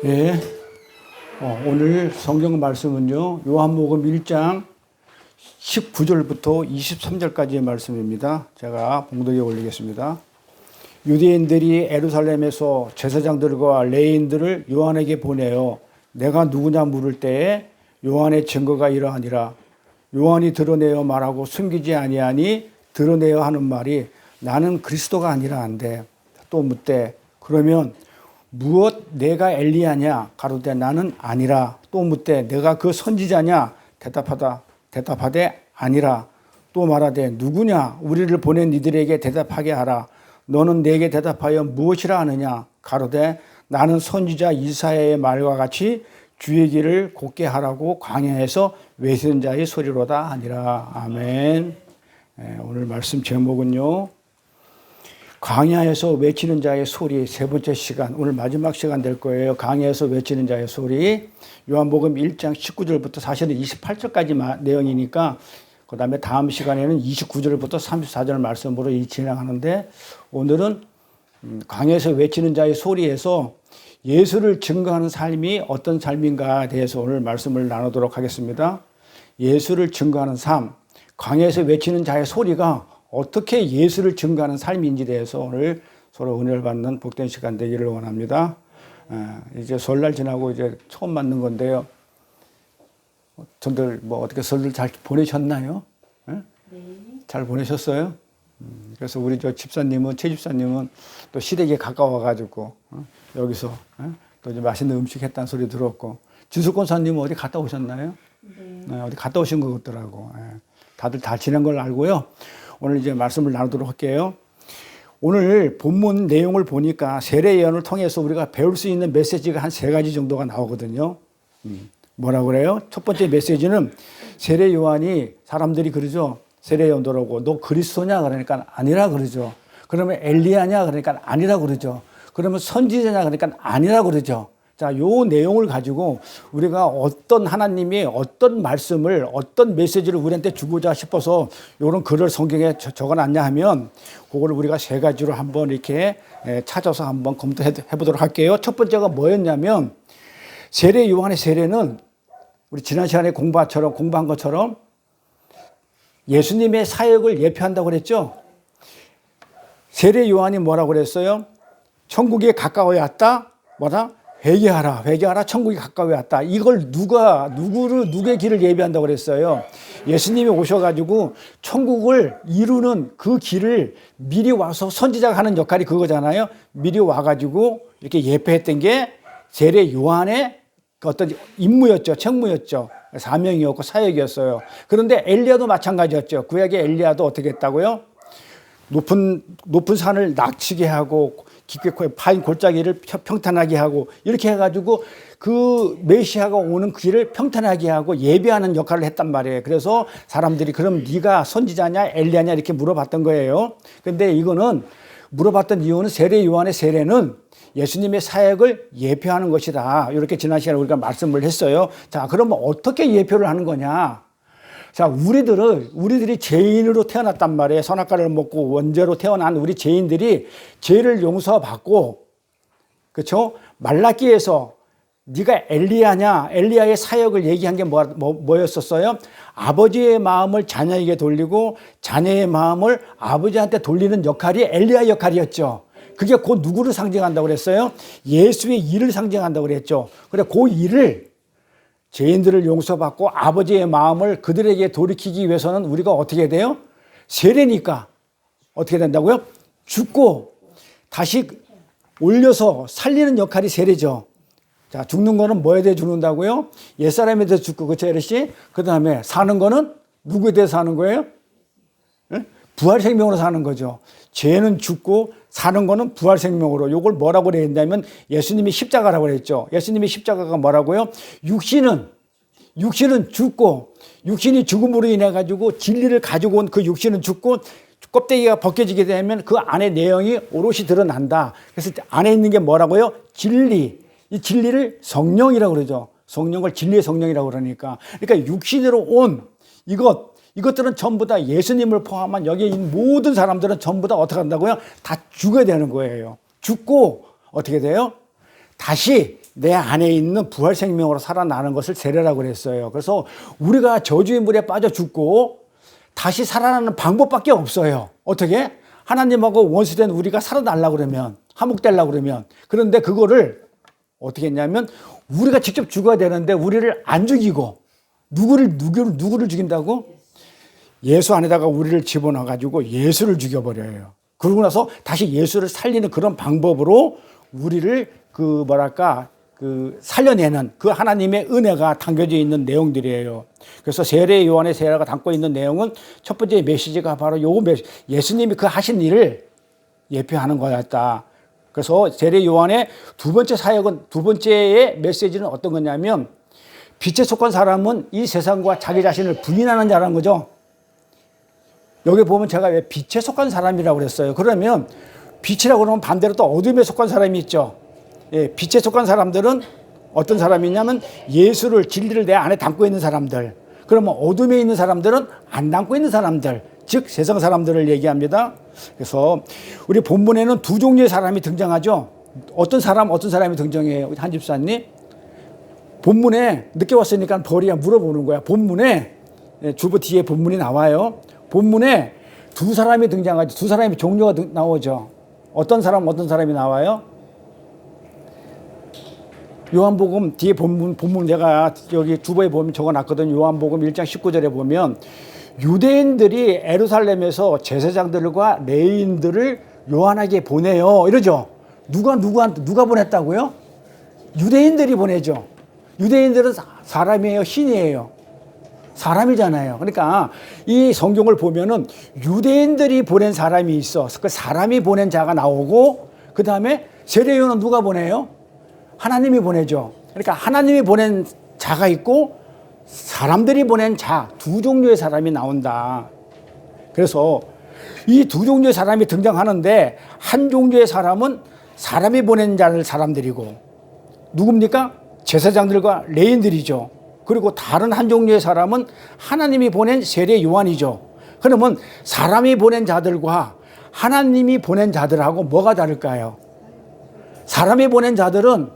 네. 오늘 성경 말씀은요, 요한복음 1장 19절부터 23절까지의 말씀입니다. 제가 봉독에 올리겠습니다. 유대인들이 예루살렘에서 제사장들과 레위인들을 요한에게 보내어 내가 누구냐 물을 때에 요한의 증거가 이러하니라. 요한이 드러내어 말하고 숨기지 아니하니 드러내어 하는 말이 나는 그리스도가 아니라 한대. 또 묻되 그러면 무엇 내가 엘리야냐 가로되 나는 아니라. 또 묻되 내가 그 선지자냐 대답하되 아니라. 또 말하되 누구냐 우리를 보낸 이들에게 대답하게 하라. 너는 내게 대답하여 무엇이라 하느냐 가로되 나는 선지자 이사야의 말과 같이 주의 길을 곧게 하라고 광야에서 외치는 자의 소리로다 하니라. 아멘. 오늘 말씀 제목은요, 광야에서 외치는 자의 소리. 세 번째 시간, 오늘 마지막 시간 될 거예요. 광야에서 외치는 자의 소리. 요한복음 1장 19절부터 사실은 28절까지 내용이니까 그 다음에 다음 시간에는 29절부터 34절 말씀으로 진행하는데, 오늘은 광야에서 외치는 자의 소리에서 예수를 증거하는 삶이 어떤 삶인가에 대해서 오늘 말씀을 나누도록 하겠습니다. 예수를 증거하는 삶, 광야에서 외치는 자의 소리가 어떻게 예수를 증거하는 삶인지에 대해서 오늘 서로 은혜를 받는 복된 시간 되기를 원합니다. 이제 설날 지나고 이제 처음 맞는 건데요. 전들 어떻게 설들 잘 보내셨나요? 네. 잘 보내셨어요? 그래서 우리 최 집사님은 또 시댁에 가까워가지고 여기서 또 이제 맛있는 음식 했다는 소리 들었고, 진수권사님은 어디 갔다 오셨나요? 네, 어디 갔다 오신 것 같더라고. 다들 다 지낸 걸 알고요. 오늘 이제 말씀을 나누도록 할게요. 오늘 본문 내용을 보니까 세례 예언을 통해서 우리가 배울 수 있는 메시지가 한 3가지 정도가 나오거든요. 뭐라고 그래요? 첫 번째 메시지는 세례 요한이, 사람들이 그러죠. 세례 요한도라고 너 그리스도냐 그러니까 아니라 그러죠. 그러면 엘리야냐 그러니까 아니라 그러죠. 그러면 선지자냐 그러니까 아니라 그러죠. 자, 요 내용을 가지고 우리가 어떤 하나님이 어떤 말씀을, 어떤 메시지를 우리한테 주고자 싶어서 요런 글을 성경에 적어놨냐 하면, 그거를 우리가 3가지로 한번 이렇게 찾아서 한번 검토해 보도록 할게요. 첫 번째가 뭐였냐면, 세례 요한의 세례는 우리 지난 시간에 공부한 것처럼 예수님의 사역을 예표한다고 그랬죠. 세례 요한이 뭐라고 그랬어요? 천국에 가까워야 왔다. 회개하라. 천국이 가까이 왔다. 이걸 누구의 길을 예비한다고 그랬어요? 예수님이 오셔가지고 천국을 이루는 그 길을 미리 와서 선지자가 하는 역할이 그거잖아요. 미리 와가지고 이렇게 예표했던 게 세례 요한의 어떤 임무였죠. 책무였죠. 사명이었고 사역이었어요. 그런데 엘리야도 마찬가지였죠. 구약의 엘리야도 어떻게 했다고요? 높은 산을 낙치게 하고 깊게 파인 골짜기를 평탄하게 하고, 이렇게 해가지고 그 메시아가 오는 그 길을 평탄하게 하고 예비하는 역할을 했단 말이에요. 그래서 사람들이 그럼 네가 선지자냐 엘리야냐 이렇게 물어봤던 거예요. 근데 이거는 물어봤던 이유는 세례 요한의 세례는 예수님의 사역을 예표하는 것이다. 이렇게 지난 시간에 우리가 말씀을 했어요. 자, 그러면 어떻게 예표를 하는 거냐? 자, 우리들이 죄인으로 태어났단 말이에요. 선악과를 먹고 원죄로 태어난 우리 죄인들이 죄를 용서받고, 그렇죠? 말라기에서 네가 엘리야냐, 엘리야의 사역을 얘기한 게 뭐였었어요? 아버지의 마음을 자녀에게 돌리고 자녀의 마음을 아버지한테 돌리는 역할이 엘리야 역할이었죠. 그게 곧 누구를 상징한다고 그랬어요? 예수의 일을 상징한다고 그랬죠. 그래, 그 일을, 죄인들을 용서받고 아버지의 마음을 그들에게 돌이키기 위해서는 우리가 어떻게 돼요? 세례니까 어떻게 된다고요? 죽고 다시 올려서 살리는 역할이 세례죠. 자, 죽는 거는 뭐에 대해 죽는다고요? 옛사람에 대해 죽고, 그렇죠, 에르씨? 그 다음에 사는 거는 누구에 대해 사는 거예요? 부활 생명으로 사는 거죠. 죄는 죽고 사는 거는 부활 생명으로. 요걸 뭐라고 그랬냐면 예수님이 십자가라고 그랬죠. 예수님이 십자가가 뭐라고요? 육신은 죽고, 육신이 죽음으로 인해 가지고 진리를 가지고 온 그 육신은 죽고 껍데기가 벗겨지게 되면 그 안에 내용이 오롯이 드러난다. 그래서 안에 있는 게 뭐라고요? 진리. 이 진리를 성령이라고 그러죠. 성령을 진리의 성령이라고 그러니까. 그러니까 육신으로 온 이것들은 전부 다 예수님을 포함한 여기 있는 모든 사람들은 전부 다 어떻게 한다고요? 다 죽어야 되는 거예요. 죽고 어떻게 돼요? 다시 내 안에 있는 부활 생명으로 살아나는 것을 세례라고 그랬어요. 그래서 우리가 저주의 물에 빠져 죽고 다시 살아나는 방법밖에 없어요. 어떻게? 하나님하고 원수된 우리가 살아나려고 그러면, 화목되려고 그러면. 그런데 그거를 어떻게 했냐면 우리가 직접 죽어야 되는데 우리를 안 죽이고 누구를 죽인다고? 예수 안에다가 우리를 집어넣어 가지고 예수를 죽여버려요. 그러고 나서 다시 예수를 살리는 그런 방법으로 우리를 살려내는 그 하나님의 은혜가 담겨져 있는 내용들이에요. 그래서 세례 요한의 세례가 담고 있는 내용은 첫 번째 메시지가 바로 예수님이 그 하신 일을 예표하는 거였다. 그래서 세례 요한의 두 번째의 메시지는 어떤 거냐면 빛에 속한 사람은 이 세상과 자기 자신을 부인하는 자라는 거죠. 여기 보면 제가 왜 빛에 속한 사람이라고 그랬어요. 그러면 빛이라고 그러면 반대로 또 어둠에 속한 사람이 있죠. 예, 빛에 속한 사람들은 어떤 사람이냐면 예수를, 진리를 내 안에 담고 있는 사람들. 그러면 어둠에 있는 사람들은 안 담고 있는 사람들, 즉 세상 사람들을 얘기합니다. 그래서 우리 본문에는 두 종류의 사람이 등장하죠. 어떤 사람이 등장해요. 한 집사님. 본문에 늦게 왔으니까 벌이야 물어보는 거야. 본문에 주보 뒤에 본문이 나와요. 본문에 두 사람이 등장하죠. 두 사람의 종류가 나오죠. 어떤 사람이 나와요? 요한복음 뒤에 본문 내가 여기 주보에 보면 적어놨거든. 요한복음 1장 19절에 보면 유대인들이 예루살렘에서 제사장들과 레위인들을 요한에게 보내요. 이러죠. 누가 보냈다고요? 유대인들이 보내죠. 유대인들은 사람이에요, 신이에요? 사람이잖아요. 그러니까 이 성경을 보면은 유대인들이 보낸 사람이 있어. 그 사람이 보낸 자가 나오고 그 다음에 세례요한은 누가 보내요? 하나님이 보내죠. 그러니까 하나님이 보낸 자가 있고 사람들이 보낸 자, 두 종류의 사람이 나온다. 그래서 이 두 종류의 사람이 등장하는데 한 종류의 사람은 사람이 보낸 자를 사람들이고 누굽니까? 제사장들과 레위인들이죠. 그리고 다른 한 종류의 사람은 하나님이 보낸 세례 요한이죠. 그러면 사람이 보낸 자들과 하나님이 보낸 자들하고 뭐가 다를까요? 사람이 보낸 자들은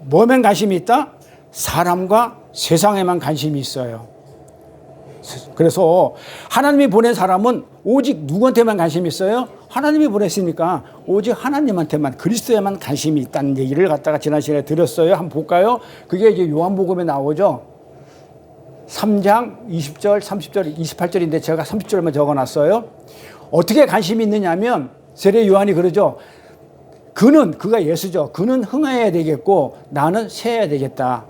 뭐에만 관심이 있다? 사람과 세상에만 관심이 있어요. 그래서 하나님이 보낸 사람은 오직 누구한테만 관심이 있어요? 하나님이 보냈으니까 오직 하나님한테만, 그리스도에만 관심이 있다는 얘기를 갖다가 지난 시간에 드렸어요. 한번 볼까요? 그게 이제 요한복음에 나오죠. 3장 20절, 30절, 28절인데 제가 30절만 적어놨어요. 어떻게 관심이 있느냐면 세례 요한이 그러죠. 그가 예수죠. 그는 흥해야 되겠고 나는 새야 되겠다.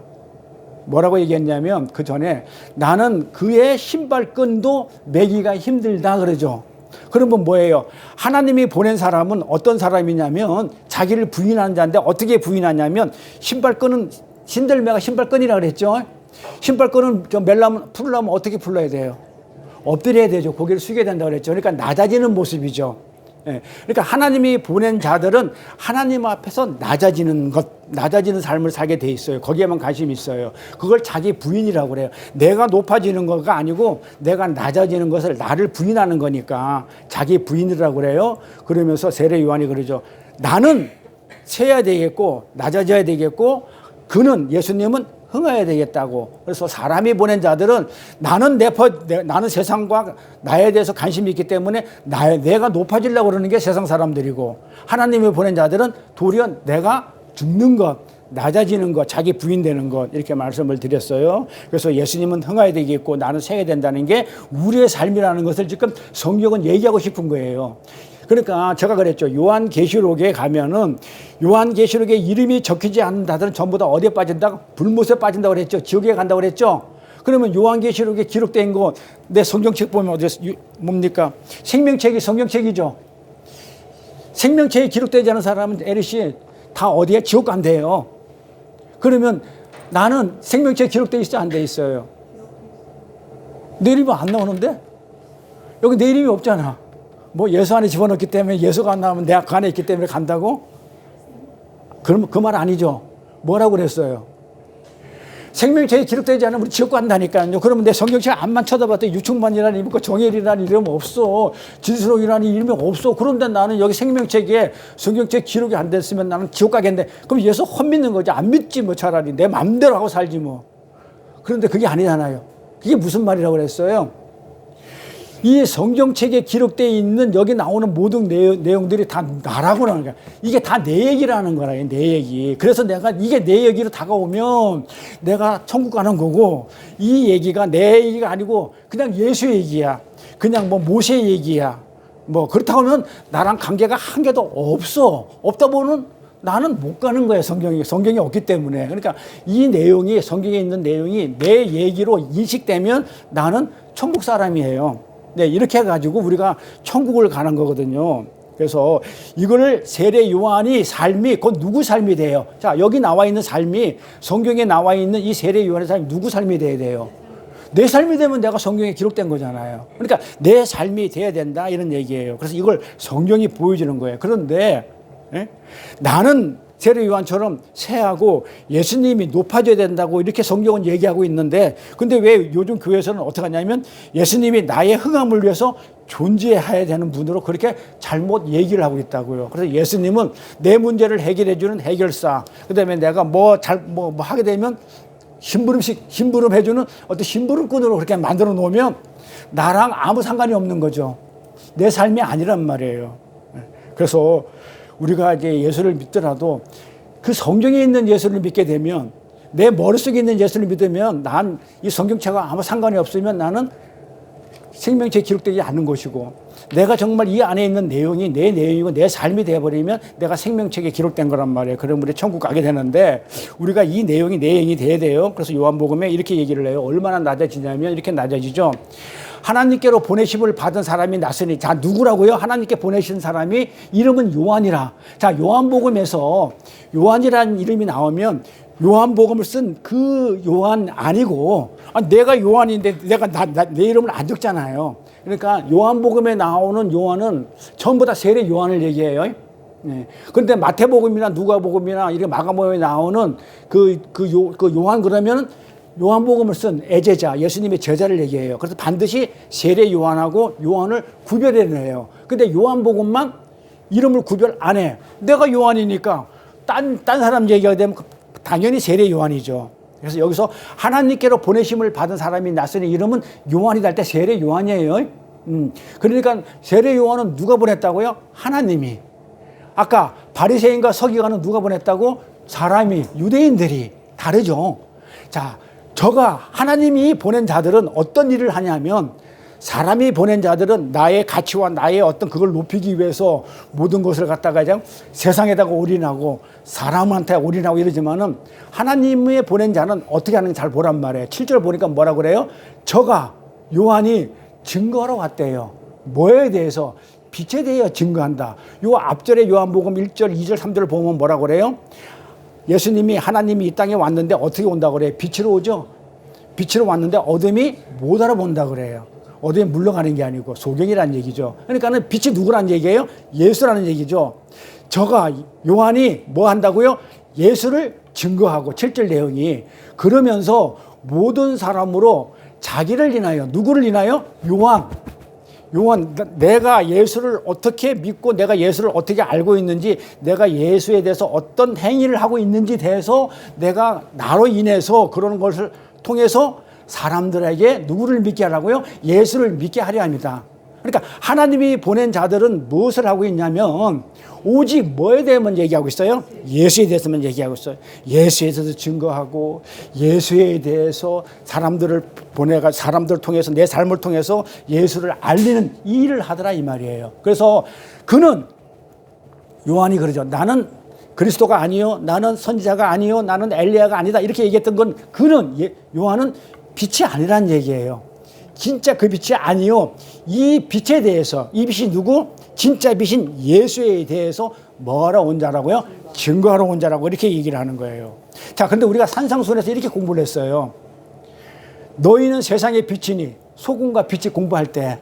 뭐라고 얘기했냐면 그 전에 나는 그의 신발끈도 매기가 힘들다 그러죠. 그러면 뭐예요? 하나님이 보낸 사람은 어떤 사람이냐면 자기를 부인하는 자인데 어떻게 부인하냐면 신발끈은 신들매가 신발끈이라 그랬죠. 신발끈은 풀려면 어떻게 풀러야 돼요? 엎드려야 되죠. 고개를 숙여야 된다고 그랬죠. 그러니까 낮아지는 모습이죠. 예. 그러니까 하나님이 보낸 자들은 하나님 앞에서 낮아지는 삶을 살게 돼 있어요. 거기에만 관심이 있어요. 그걸 자기 부인이라고 그래요. 내가 높아지는 거가 아니고 내가 낮아지는 것을 나를 부인하는 거니까 자기 부인이라고 그래요. 그러면서 세례 요한이 그러죠. 나는 새야 되겠고 낮아져야 되겠고 그는 예수님은 흥해야 되겠다고. 그래서 사람이 보낸 자들은 나는 세상과 나에 대해서 관심이 있기 때문에 내가 높아지려고 그러는 게 세상 사람들이고 하나님이 보낸 자들은 도리어 내가 죽는 것, 낮아지는 것, 자기 부인되는 것 이렇게 말씀을 드렸어요. 그래서 예수님은 흥해야 되겠고 나는 새야 된다는 게 우리의 삶이라는 것을 지금 성경은 얘기하고 싶은 거예요. 그러니까 제가 그랬죠. 요한계시록에 가면은 요한계시록에 이름이 적히지 않는 자들은 전부 다 어디에 빠진다? 불못에 빠진다고 그랬죠. 지옥에 간다고 그랬죠. 그러면 요한계시록에 기록된 거 내 성경책 보면 뭡니까? 생명책이 성경책이죠. 생명책에 기록되지 않은 사람은 에리씨 다 어디에 지옥 간대요. 그러면 나는 생명책에 기록되어 있어 안 돼 있어요? 내 이름이 안 나오는데? 여기 내 이름이 없잖아. 뭐 예수 안에 집어넣기 때문에 예수가 안 나오면 내 그 안에 있기 때문에 간다고? 그럼 그 말 아니죠. 뭐라고 그랬어요? 생명책에 기록되지 않으면 우리 지옥 간다니까요. 그러면 내 성경책 앞만 쳐다봤더니 유충만이라는 이름, 정혜리라는 이름 없어. 진수록이라는 이름이 없어. 그런데 나는 여기 생명책에 성경책 기록이 안 됐으면 나는 지옥 가겠는데, 그럼 예수 헛믿는 거지. 안 믿지 뭐 차라리. 내 맘대로 하고 살지 뭐. 그런데 그게 아니잖아요. 그게 무슨 말이라고 그랬어요? 이 성경책에 기록되어 있는 여기 나오는 모든 내용들이 다 나라고 하는 거야. 이게 다 내 얘기라는 거라, 내 얘기. 그래서 내가 이게 내 얘기로 다가오면 내가 천국 가는 거고, 이 얘기가 내 얘기가 아니고 그냥 예수 얘기야. 그냥 뭐 모세 얘기야. 뭐 그렇다고 하면 나랑 관계가 한 개도 없어. 없다 보면 나는 못 가는 거야, 성경이 없기 때문에. 그러니까 이 내용이, 성경에 있는 내용이 내 얘기로 인식되면 나는 천국 사람이에요. 네, 이렇게 해가지고 우리가 천국을 가는 거거든요. 그래서 이거를 세례 요한이 삶이 곧 누구 삶이 돼요? 자, 여기 나와 있는 삶이, 성경에 나와 있는 이 세례 요한의 삶이 누구 삶이 돼야 돼요? 내 삶이 되면 내가 성경에 기록된 거잖아요. 그러니까 내 삶이 돼야 된다, 이런 얘기예요. 그래서 이걸 성경이 보여주는 거예요. 그런데 나는 세례 요한처럼 새하고 예수님이 높아져야 된다고 이렇게 성경은 얘기하고 있는데, 근데 왜 요즘 교회에서는 어떻게 하냐면 예수님이 나의 흥함을 위해서 존재해야 되는 분으로 그렇게 잘못 얘기를 하고 있다고요. 그래서 예수님은 내 문제를 해결해 주는 해결사, 그다음에 내가 뭐 하게 되면 심부름 해주는 어떤 심부름꾼으로 그렇게 만들어 놓으면 나랑 아무 상관이 없는 거죠. 내 삶이 아니란 말이에요. 그래서 우리가 이제 예수를 믿더라도 그 성경에 있는 예수를 믿게 되면, 내 머릿속에 있는 예수를 믿으면 난 이 성경책과 아무 상관이 없으면 나는 생명책에 기록되지 않는 것이고, 내가 정말 이 안에 있는 내용이 내 내용이고 내 삶이 되어버리면 내가 생명책에 기록된 거란 말이에요. 그럼 우리 천국 가게 되는데, 우리가 이 내용이 내 얘기 돼야 돼요. 그래서 요한복음에 이렇게 얘기를 해요. 얼마나 낮아지냐면 이렇게 낮아지죠. 하나님께로 보내심을 받은 사람이 났으니, 자, 누구라고요? 하나님께 보내신 사람이 이름은 요한이라. 자, 요한복음에서 요한이라는 이름이 나오면 요한복음을 쓴 그 요한 아니고, 내가 요한인데 내 이름을 안 적잖아요. 그러니까 요한복음에 나오는 요한은 전부 다 세례 요한을 얘기해요. 네. 그런데 마태복음이나 누가복음이나 이렇게 마가복음에 나오는 그 요한, 그러면 요한복음을 쓴 애제자, 예수님의 제자를 얘기해요. 그래서 반드시 세례 요한하고 요한을 구별해내요. 근데 요한복음만 이름을 구별 안 해. 내가 요한이니까 딴 사람 얘기가 되면 당연히 세례 요한이죠. 그래서 여기서 하나님께로 보내심을 받은 사람이 났으니 이름은 요한이 날 때 세례 요한이에요. 그러니까 세례 요한은 누가 보냈다고요? 하나님이. 아까 바리새인과 서기관은 누가 보냈다고? 사람이, 유대인들이. 다르죠. 자, 저가 하나님이 보낸 자들은 어떤 일을 하냐면, 사람이 보낸 자들은 나의 가치와 나의 어떤 그걸 높이기 위해서 모든 것을 갖다가 그냥 세상에다가 올인하고 사람한테 올인하고 이러지만은, 하나님의 보낸 자는 어떻게 하는지 잘 보란 말이에요. 7절 보니까 뭐라고 그래요? 저가, 요한이 증거하러 왔대요. 뭐에 대해서? 빛에 대해 증거한다. 요 앞절에 요한복음 1절, 2절, 3절을 보면 뭐라고 그래요? 예수님이, 하나님이 이 땅에 왔는데 어떻게 온다고 그래요? 빛으로 오죠? 빛으로 왔는데 어둠이 못 알아본다 그래요. 어둠이 물러가는 게 아니고 소경이라는 얘기죠. 그러니까는 빛이 누구라는 얘기예요? 예수라는 얘기죠. 저가, 요한이 뭐 한다고요? 예수를 증거하고, 7절 내용이. 그러면서 모든 사람으로 자기를 인하여, 누구를 인하여? 요한, 내가 예수를 어떻게 믿고 내가 예수를 어떻게 알고 있는지, 내가 예수에 대해서 어떤 행위를 하고 있는지 대해서 내가 나로 인해서 그러는 것을 통해서 사람들에게 누구를 믿게 하라고요? 예수를 믿게 하려 합니다. 그러니까 하나님이 보낸 자들은 무엇을 하고 있냐면, 오직 뭐에 대해서만 얘기하고 있어요? 예수에 대해서만 얘기하고 있어요. 예수에 대해서 증거하고, 예수에 대해서 사람들을 보내가, 사람들을 통해서, 내 삶을 통해서 예수를 알리는 이 일을 하더라, 이 말이에요. 그래서 그는, 요한이 그러죠. 나는 그리스도가 아니요, 나는 선지자가 아니요, 나는 엘리야가 아니다, 이렇게 얘기했던 건, 그는, 요한은 빛이 아니란 얘기예요. 진짜 그 빛이 아니요, 이 빛에 대해서, 이 빛이 누구? 진짜 빛인 예수에 대해서 뭐하러 온 자라고요? 증거하러 온 자라고 이렇게 얘기를 하는 거예요. 자, 근데 우리가 산상수훈에서 이렇게 공부를 했어요. 너희는 세상의 빛이니, 소금과 빛이 공부할 때,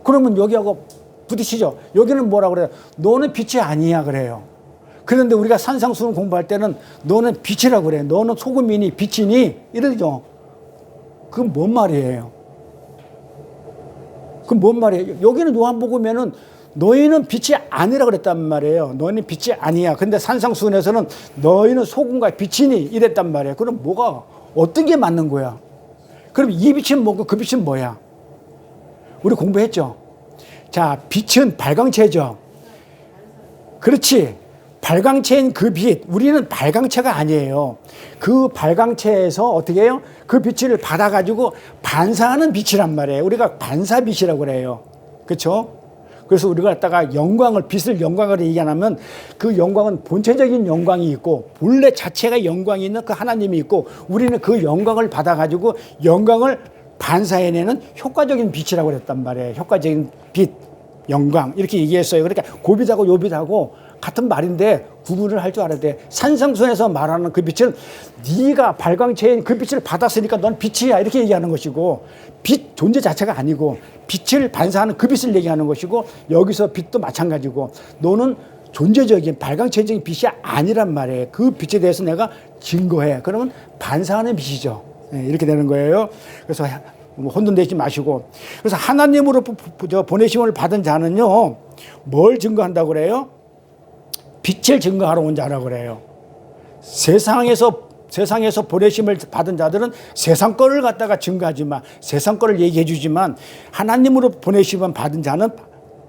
그러면 여기하고 부딪히죠. 여기는 뭐라 그래요? 너는 빛이 아니야 그래요. 그런데 우리가 산상수훈 공부할 때는 너는 빛이라고 그래. 너는 소금이니 빛이니 이러죠. 그건 뭔 말이에요? 그건 뭔 말이에요? 여기는 요한복음에는 너희는 빛이 아니라 그랬단 말이에요. 너희는 빛이 아니야. 근데 산상수훈에서는 너희는 소금과 빛이니 이랬단 말이에요. 그럼 뭐가 어떤 게 맞는 거야? 그럼 이 빛은 뭐고 그 빛은 뭐야? 우리 공부했죠? 자, 빛은 발광체죠. 그렇지. 발광체인 그 빛, 우리는 발광체가 아니에요. 그 발광체에서 어떻게 해요? 그 빛을 받아가지고 반사하는 빛이란 말이에요. 우리가 반사빛이라고 그래요. 그렇죠? 그래서 우리가 갖다가 영광을, 빛을 영광을 얘기하면 그 영광은 본체적인 영광이 있고 본래 자체가 영광이 있는 그 하나님이 있고 우리는 그 영광을 받아가지고 영광을 반사해내는 효과적인 빛이라고 그랬단 말이에요. 효과적인 빛, 영광 이렇게 얘기했어요. 그러니까 고빛하고 요빛하고 같은 말인데 구분을 할 줄 알아야 돼. 산상수훈에서 말하는 그 빛은 네가 발광체인 그 빛을 받았으니까 넌 빛이야 이렇게 얘기하는 것이고 빛 존재 자체가 아니고 빛을 반사하는 그 빛을 얘기하는 것이고 여기서 빛도 마찬가지고 너는 존재적인 발광체적인 빛이 아니란 말이에요. 그 빛에 대해서 내가 증거해. 그러면 반사하는 빛이죠. 네, 이렇게 되는 거예요. 그래서 혼돈되지 마시고 그래서 하나님으로 보내심을 받은 자는요 뭘 증거한다고 그래요? 빛을 증거하러 온 자라고 그래요. 세상에서 보내심을 받은 자들은 세상 거를 갖다가 증거하지만 세상 거를 얘기해 주지만 하나님으로 보내심을 받은 자는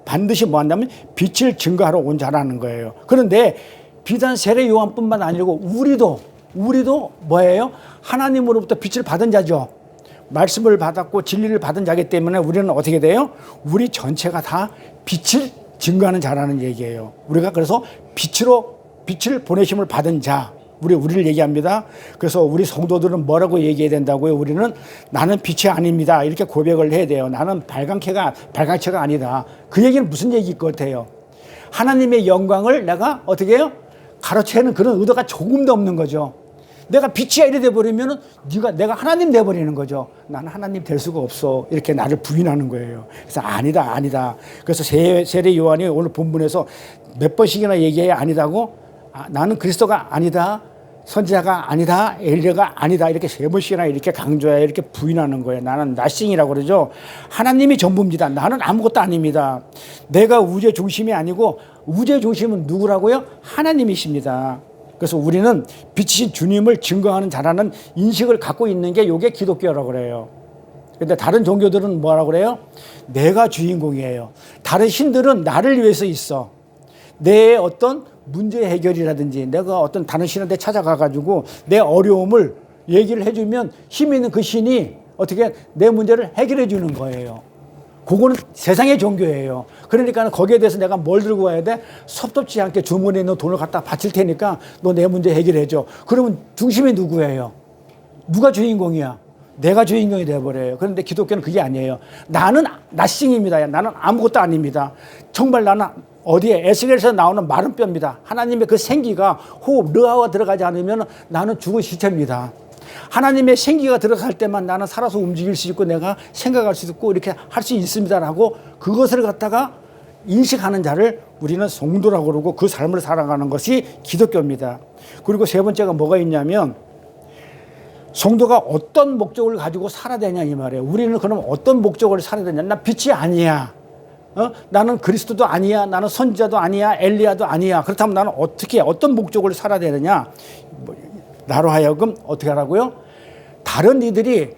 반드시 뭐 한다면 빛을 증거하러 온 자라는 거예요. 그런데 비단 세례 요한뿐만 아니고 우리도 뭐예요? 하나님으로부터 빛을 받은 자죠. 말씀을 받았고 진리를 받은 자기 때문에 우리는 어떻게 돼요? 우리 전체가 다 빛을 증거하는 자라는 얘기예요. 우리가 그래서 빛을 보내심을 받은 자, 우리를 얘기합니다. 그래서 우리 성도들은 뭐라고 얘기해야 된다고요? 우리는 나는 빛이 아닙니다. 이렇게 고백을 해야 돼요. 나는 발광체가 아니다. 그 얘기는 무슨 얘기일 것 같아요? 하나님의 영광을 내가 어떻게 해요? 가로채는 그런 의도가 조금도 없는 거죠. 내가 빛이야 이래 돼버리면은 내가 하나님 돼버리는 거죠. 나는 하나님 될 수가 없어. 이렇게 나를 부인하는 거예요. 그래서 아니다. 그래서 세례 요한이 오늘 본문에서 몇 번씩이나 얘기해 아니다고. 나는 그리스도가 아니다. 선지자가 아니다. 엘리야가 아니다. 이렇게 세 번씩이나 이렇게 강조해 이렇게 부인하는 거예요. 나는 나싱이라고 그러죠. 하나님이 전부입니다. 나는 아무것도 아닙니다. 내가 우주의 중심이 아니고 우주의 중심은 누구라고요? 하나님이십니다. 그래서 우리는 빛이신 주님을 증거하는 자라는 인식을 갖고 있는 게 이게 기독교라고 그래요. 근데 다른 종교들은 뭐라고 그래요? 내가 주인공이에요. 다른 신들은 나를 위해서 있어. 내 어떤 문제 해결이라든지 내가 어떤 다른 신한테 찾아가가지고 내 어려움을 얘기를 해주면 힘 있는 그 신이 어떻게 내 문제를 해결해 주는 거예요. 그거는 세상의 종교예요. 그러니까 거기에 대해서 내가 뭘 들고 와야 돼? 섭섭지 않게 주머니에 있는 돈을 갖다 바칠 테니까 너 내 문제 해결해줘. 그러면 중심이 누구예요? 누가 주인공이야? 내가 주인공이 돼버려요. 그런데 기독교는 그게 아니에요. 나는 나싱입니다. 나는 아무것도 아닙니다. 정말 나는 어디에 에스겔에서 나오는 마른 뼈입니다. 하나님의 그 생기가 호흡, 르하가 들어가지 않으면 나는 죽은 시체입니다. 하나님의 생기가 들어갈 때만 나는 살아서 움직일 수 있고 내가 생각할 수 있고 이렇게 할 수 있습니다라고 그것을 갖다가 인식하는 자를 우리는 성도라고 그러고 그 삶을 살아가는 것이 기독교입니다. 그리고 세 번째가 뭐가 있냐면 성도가 어떤 목적을 가지고 살아야 되냐 이 말이에요. 우리는 그럼 어떤 목적을 살아야 되냐? 나 빛이 아니야. 나는 그리스도도 아니야. 나는 선지자도 아니야. 엘리야도 아니야. 그렇다면 나는 어떤 목적을 살아야 되느냐? 나로 하여금 어떻게 하라고요? 다른 이들이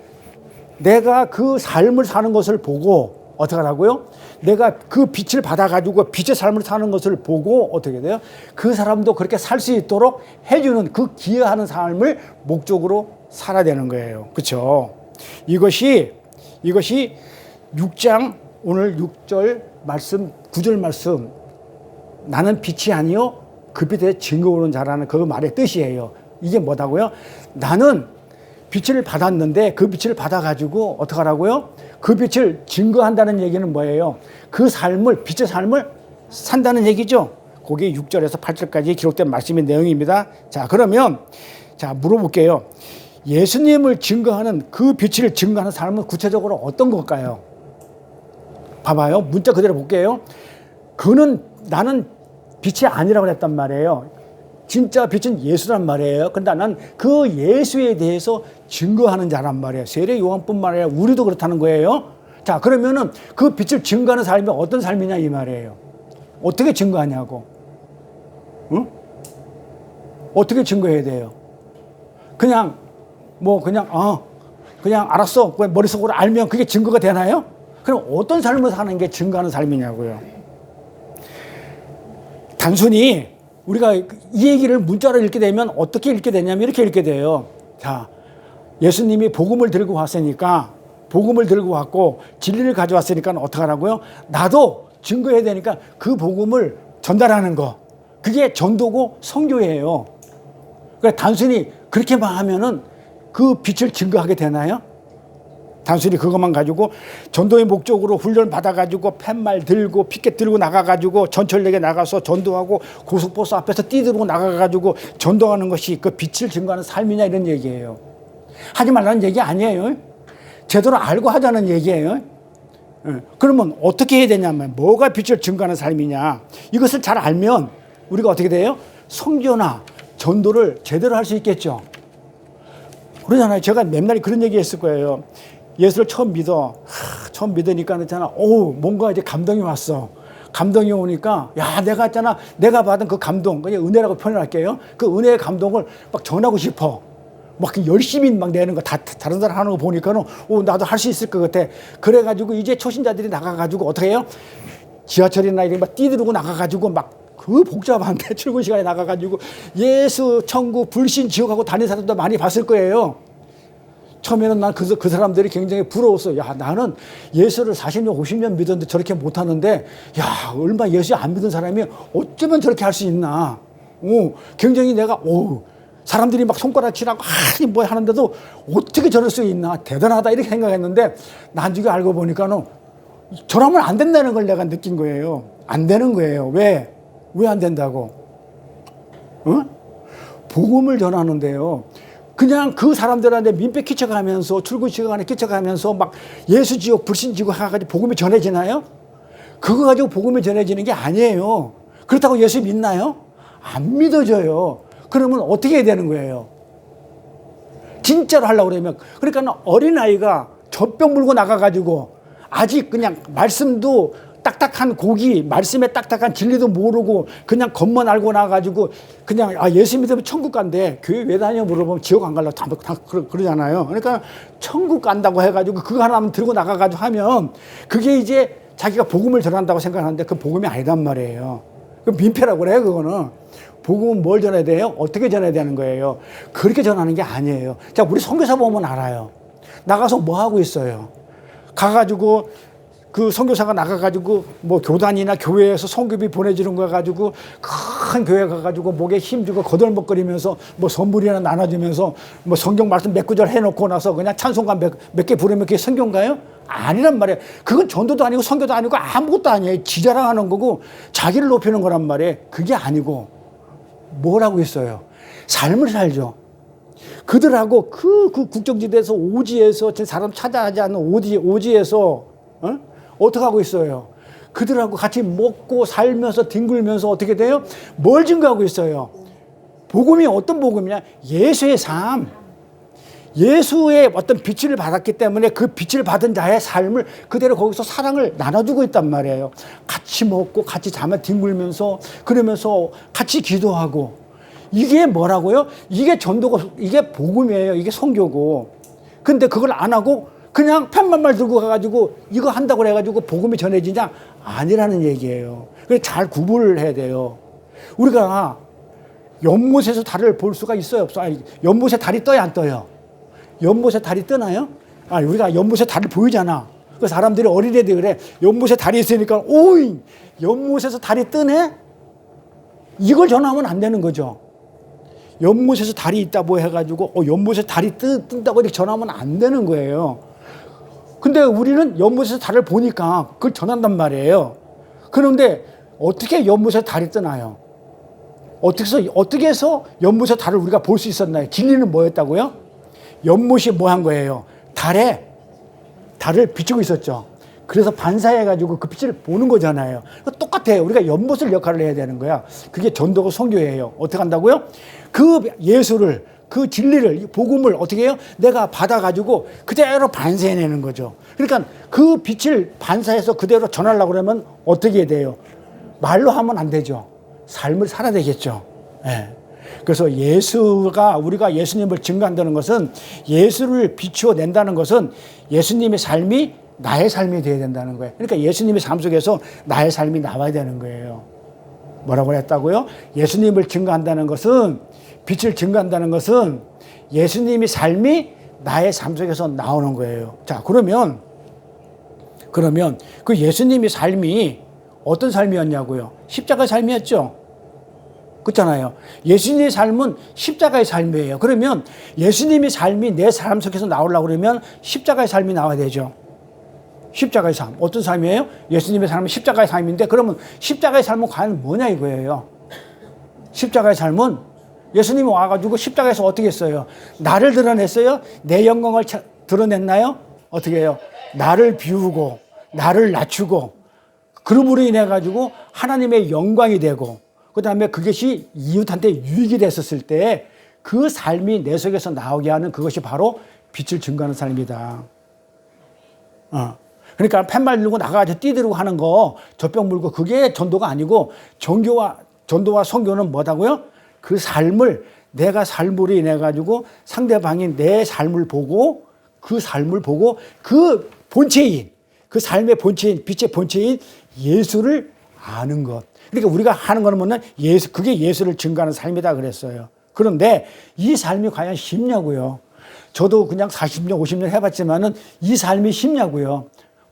내가 그 삶을 사는 것을 보고 어떻게 하라고요? 내가 그 빛을 받아가지고 빛의 삶을 사는 것을 보고 어떻게 돼요? 그 사람도 그렇게 살 수 있도록 해주는 그 기여하는 삶을 목적으로 살아야 되는 거예요. 그렇죠? 이것이 6장 오늘 6절 말씀 9절 말씀 나는 빛이 아니요 그 빛에 증거오는 자라는 그 말의 뜻이에요. 이게 뭐다고요? 나는 빛을 받았는데 그 빛을 받아가지고 어떻게 하라고요? 그 빛을 증거한다는 얘기는 뭐예요? 그 삶을, 빛의 삶을 산다는 얘기죠. 그게 6절에서 8절까지 기록된 말씀의 내용입니다. 자, 그러면 물어볼게요. 예수님을 증거하는 그 빛을 증거하는 삶은 구체적으로 어떤 걸까요? 봐봐요. 문자 그대로 볼게요. 나는 빛이 아니라고 했단 말이에요. 진짜 빛은 예수란 말이에요. 그런데 난 그 예수에 대해서 증거하는 자란 말이에요. 세례 요한뿐만 아니라 우리도 그렇다는 거예요. 자, 그러면은 그 빛을 증거하는 삶이 어떤 삶이냐 이 말이에요. 어떻게 증거하냐고. 응? 어떻게 증거해야 돼요? 그냥 그냥 알았어. 머릿속으로 알면 그게 증거가 되나요? 그럼 어떤 삶을 사는 게 증거하는 삶이냐고요. 단순히 우리가 이 얘기를 문자로 읽게 되면 어떻게 읽게 되냐면 이렇게 읽게 돼요. 자, 예수님이 복음을 들고 왔으니까, 복음을 들고 왔고 진리를 가져왔으니까 어떡하라고요? 나도 증거해야 되니까 그 복음을 전달하는 거. 그게 전도고 선교예요. 그러니까 단순히 그렇게만 하면은 그 빛을 증거하게 되나요? 단순히 그것만 가지고 전도의 목적으로 훈련 받아가지고 팻말 들고 피켓 들고 나가가지고 전철역에 나가서 전도하고 고속버스 앞에서 뛰들고 나가가지고 전도하는 것이 그 빛을 증거하는 삶이냐 이런 얘기예요. 하지 말라는 얘기 아니에요. 제대로 알고 하자는 얘기예요. 그러면 어떻게 해야 되냐면 뭐가 빛을 증거하는 삶이냐. 이것을 잘 알면 우리가 어떻게 돼요? 선교나 전도를 제대로 할 수 있겠죠. 그러잖아요. 제가 맨날 그런 얘기 했을 거예요. 예수를 처음 믿으니까 있잖아. 뭔가 이제 감동이 왔어. 감동이 오니까, 야, 내가 받은 그 감동, 그냥 은혜라고 표현할게요. 그 은혜의 감동을 막 전하고 싶어. 막 열심히 막 내는 거, 다른 사람 하는 거 보니까는, 나도 할 수 있을 것 같아. 그래가지고 이제 초신자들이 나가가지고 어떻게 해요? 지하철이나 이렇게 막 뛰들고 나가가지고 그 복잡한데 출근 시간에 나가가지고 예수, 천국, 불신, 지옥하고 다니는 사람도 많이 봤을 거예요. 처음에는 난 그 사람들이 굉장히 부러웠어. 야, 나는 예수를 40년, 50년 믿었는데 저렇게 못하는데, 야, 얼마 예수 안 믿은 사람이 어쩌면 저렇게 할 수 있나. 굉장히 내가, 사람들이 막 손가락질하고, 뭐 하는데도 어떻게 저럴 수 있나. 대단하다. 이렇게 생각했는데, 나중에 알고 보니까는 저러면 안 된다는 걸 내가 느낀 거예요. 안 되는 거예요. 왜 안 된다고? 복음을 전하는데요. 그냥 그 사람들한테 민폐 끼쳐가면서 출근 시간에 끼쳐가면서 막 예수 지옥 불신 지옥 해가지고 복음이 전해지나요? 그거 가지고 복음이 전해지는 게 아니에요. 그렇다고 예수 믿나요? 안 믿어져요. 그러면 어떻게 해야 되는 거예요? 진짜로 하려고 그러면. 그러니까 어린아이가 젖병 물고 나가가지고 아직 그냥 말씀도 딱딱한 고기, 말씀에 딱딱한 진리도 모르고 그냥 겉만 알고 나가지고 그냥 예수 믿으면 천국 간대. 교회 왜 다녀 물어보면 지옥 안 가려고 다 그러잖아요. 그러니까 천국 간다고 해가지고 그거 하나만 들고 나가가지고 하면 그게 이제 자기가 복음을 전한다고 생각하는데 그 복음이 아니단 말이에요. 그 민폐라고 그래요, 그거는. 복음은 뭘 전해야 돼요? 어떻게 전해야 되는 거예요? 그렇게 전하는 게 아니에요. 자, 우리 선교사 보면 알아요. 나가서 뭐 하고 있어요? 가가지고 그 선교사가 나가가지고 뭐 교단이나 교회에서 선교비 보내주는 거 가지고 큰 교회 가가지고 목에 힘주고 거들먹거리면서 뭐 선물이나 나눠주면서 뭐 성경 말씀 몇 구절 해놓고 나서 그냥 찬송가 몇 개 부르면 그게 선교인가요? 아니란 말이에요. 그건 전도도 아니고 선교도 아니고 아무것도 아니에요. 지자랑하는 거고 자기를 높이는 거란 말이에요. 그게 아니고 뭐라고 있어요? 삶을 살죠. 그들하고 그 국정지대에서 오지에서 사람 찾아하지 않는 오지에서 어떻게 하고 있어요? 그들하고 같이 먹고 살면서 뒹굴면서 어떻게 돼요? 뭘 증거하고 있어요? 복음이 어떤 복음이냐? 예수의 삶. 예수의 어떤 빛을 받았기 때문에 그 빛을 받은 자의 삶을 그대로 거기서 사랑을 나눠주고 있단 말이에요. 같이 먹고 같이 잠에 뒹굴면서 그러면서 같이 기도하고. 이게 뭐라고요? 이게 전도고 이게 복음이에요. 이게 선교고. 근데 그걸 안 하고 그냥 편만말 들고 가가지고 이거 한다고 그래가지고 복음이 전해지냐? 아니라는 얘기예요. 그래서 잘 구분을 해야 돼요. 우리가 연못에서 달을 볼 수가 있어요? 없어? 연못에 달이 떠요? 안 떠요? 연못에 달이 뜨나요? 우리가 연못에 달이 보이잖아. 그 사람들이 어린애들이 그래. 연못에 달이 있으니까 오이! 연못에서 달이 뜨네? 이걸 전하면 안 되는 거죠. 연못에서 달이 있다고 해가지고 연못에 달이 뜬다고 이렇게 전하면 안 되는 거예요. 근데 우리는 연못에서 달을 보니까 그걸 전한단 말이에요. 그런데 어떻게 연못에서 달이 뜨나요? 어떻게 해서 연못에서 달을 우리가 볼 수 있었나요? 진리는 뭐였다고요? 연못이 뭐 한 거예요? 달을 비추고 있었죠. 그래서 반사해가지고 그 빛을 보는 거잖아요. 똑같아요. 우리가 연못을 역할을 해야 되는 거야. 그게 전도고 선교예요. 어떻게 한다고요? 그 예수를, 그 진리를, 복음을 어떻게 해요? 내가 받아가지고 그대로 반사해내는 거죠. 그러니까 그 빛을 반사해서 그대로 전하려고 그러면 어떻게 해야 돼요? 말로 하면 안 되죠. 삶을 살아야 되겠죠. 예. 그래서 예수가, 우리가 예수님을 증거한다는 것은, 예수를 비추어 낸다는 것은 예수님의 삶이 나의 삶이 되어야 된다는 거예요. 그러니까 예수님의 삶 속에서 나의 삶이 나와야 되는 거예요. 뭐라고 했다고요? 예수님을 증거한다는 것은, 빛을 증거한다는 것은 예수님의 삶이 나의 삶 속에서 나오는 거예요. 자, 그러면 그 예수님의 삶이 어떤 삶이었냐고요? 십자가의 삶이었죠. 그렇잖아요. 예수님의 삶은 십자가의 삶이에요. 그러면 예수님의 삶이 내 삶 속에서 나오려고 그러면 십자가의 삶이 나와야 되죠. 십자가의 삶. 어떤 삶이에요? 예수님의 삶은 십자가의 삶인데, 그러면 십자가의 삶은 과연 뭐냐 이거예요. 십자가의 삶은 예수님이 와가지고 십자가에서 어떻게 했어요? 나를 드러냈어요? 내 영광을 드러냈나요? 어떻게 해요? 나를 비우고, 나를 낮추고, 그러므로 인해가지고 하나님의 영광이 되고, 그 다음에 그것이 이웃한테 유익이 됐었을 때 그 삶이 내 속에서 나오게 하는 그것이 바로 빛을 증거하는 삶이다. 그러니까 팻말 들고 나가가지고 뛰들고 하는 거, 젖병 물고, 그게 전도가 아니고, 전도와 선교는 뭐다고요? 그 삶을, 내가 삶으로 인해가지고 상대방이 내 삶을 보고, 그 삶을 보고, 그 본체인, 그 삶의 본체인, 빛의 본체인 예수를 아는 것. 그러니까 우리가 하는 거는 뭐냐? 예수, 그게 예수를 증거하는 삶이다 그랬어요. 그런데 이 삶이 과연 쉽냐고요. 저도 그냥 40년, 50년 해봤지만은 이 삶이 쉽냐고요.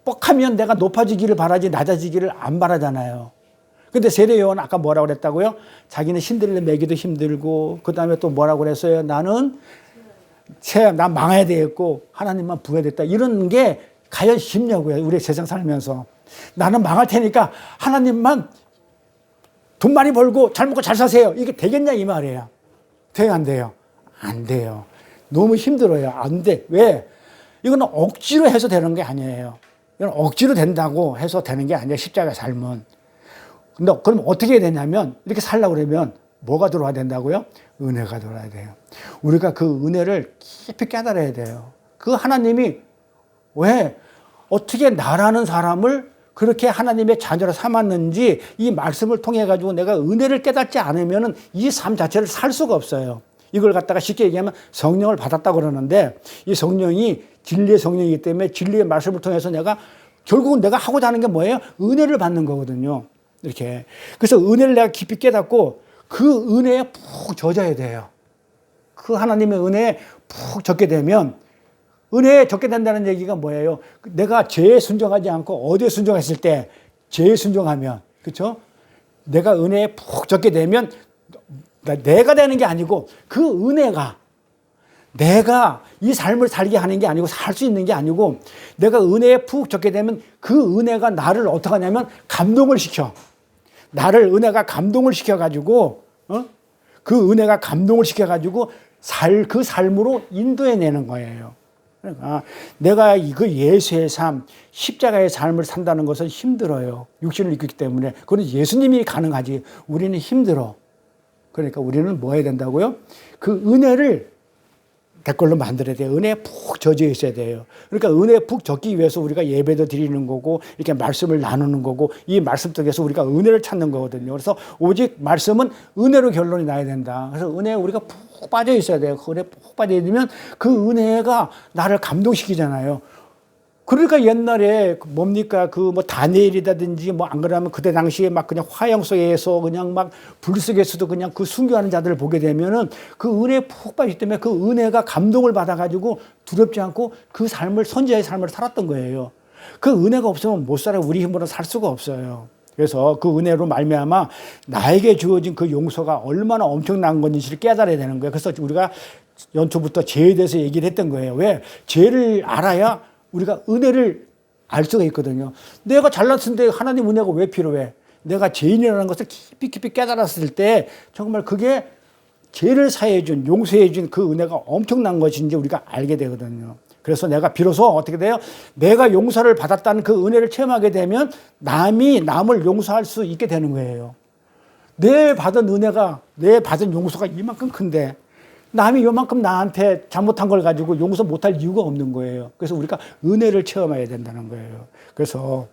뻑하면 내가 높아지기를 바라지 낮아지기를 안 바라잖아요. 근데 세례 요한은 아까 뭐라고 그랬다고요? 자기는 신들을 매기도 힘들고, 그 다음에 또 뭐라고 그랬어요? 난 망해야 되겠고 하나님만 부어야 됐다. 이런 게 과연 쉽냐고요. 우리 세상 살면서. 나는 망할 테니까 하나님만 돈 많이 벌고 잘 먹고 잘 사세요. 이게 되겠냐 이 말이에요. 돼요, 안 돼요? 안 돼요. 너무 힘들어요. 안 돼. 왜? 이거는 억지로 해서 되는 게 아니에요. 이건 억지로 된다고 해서 되는 게 아니에요. 십자가의 삶은. 근데 그럼 어떻게 해야 되냐면, 이렇게 살려고 그러면 뭐가 들어와야 된다고요? 은혜가 들어와야 돼요. 우리가 그 은혜를 깊이 깨달아야 돼요. 그 하나님이 왜 어떻게 나라는 사람을 그렇게 하나님의 자녀로 삼았는지 이 말씀을 통해 가지고 내가 은혜를 깨닫지 않으면 이 삶 자체를 살 수가 없어요. 이걸 갖다가 쉽게 얘기하면 성령을 받았다고 그러는데, 이 성령이 진리의 성령이기 때문에 진리의 말씀을 통해서 내가 결국은 내가 하고자 하는 게 뭐예요? 은혜를 받는 거거든요. 이렇게. 그래서 은혜를 내가 깊이 깨닫고 그 은혜에 푹 젖어야 돼요. 그 하나님의 은혜에 푹 젖게 되면, 은혜에 젖게 된다는 얘기가 뭐예요? 내가 죄에 순종하지 않고 어디에 순종했을 때, 죄에 순종하면, 그렇죠? 내가 은혜에 푹 젖게 되면 내가 되는 게 아니고 그 은혜가, 내가 이 삶을 살게 하는 게 아니고, 살 수 있는 게 아니고, 내가 은혜에 푹 젖게 되면 그 은혜가 나를 어떻게 하냐면 감동을 시켜. 나를 은혜가 감동을 시켜가지고, 그 은혜가 감동을 시켜가지고 그 삶으로 인도해내는 거예요. 그러니까 내가 그 예수의 삶, 십자가의 삶을 산다는 것은 힘들어요. 육신을 입기 때문에. 그건 예수님이 가능하지. 우리는 힘들어. 그러니까 우리는 뭐 해야 된다고요? 그 은혜를 댓글로 만들어야 돼요. 은혜에 푹 젖어 있어야 돼요. 그러니까 은혜에 푹 젖기 위해서 우리가 예배도 드리는 거고, 이렇게 말씀을 나누는 거고, 이 말씀 속에서 우리가 은혜를 찾는 거거든요. 그래서 오직 말씀은 은혜로 결론이 나야 된다. 그래서 은혜에 우리가 푹 빠져 있어야 돼요. 그 은혜에 푹 빠져 있으면 그 은혜가 나를 감동시키잖아요. 그러니까 옛날에 뭡니까? 그 뭐 다니엘이라든지 뭐 안 그러면 그때 당시에 막 그냥 화형 속에서 그냥 막 불 속에서도 그냥 그 순교하는 자들을 보게 되면은 그 은혜에 푹 빠지기 때문에 그 은혜가 감동을 받아가지고 두렵지 않고 그 삶을, 선지자의 삶을 살았던 거예요. 그 은혜가 없으면 못 살아요. 우리 힘으로 살 수가 없어요. 그래서 그 은혜로 말미암아 나에게 주어진 그 용서가 얼마나 엄청난 건지를 깨달아야 되는 거예요. 그래서 우리가 연초부터 죄에 대해서 얘기를 했던 거예요. 왜? 죄를 알아야 우리가 은혜를 알 수가 있거든요. 내가 잘났는데 하나님 은혜가 왜 필요해? 내가 죄인이라는 것을 깊이 깨달았을 때 정말 그게 죄를 사해준, 용서해준 그 은혜가 엄청난 것인지 우리가 알게 되거든요. 그래서 내가 비로소 어떻게 돼요? 내가 용서를 받았다는 그 은혜를 체험하게 되면 남이 남을 용서할 수 있게 되는 거예요. 내 받은 은혜가, 내 받은 용서가 이만큼 큰데 남이 요만큼 나한테 잘못한 걸 가지고 용서 못할 이유가 없는 거예요. 그래서 우리가 은혜를 체험해야 된다는 거예요. 그래서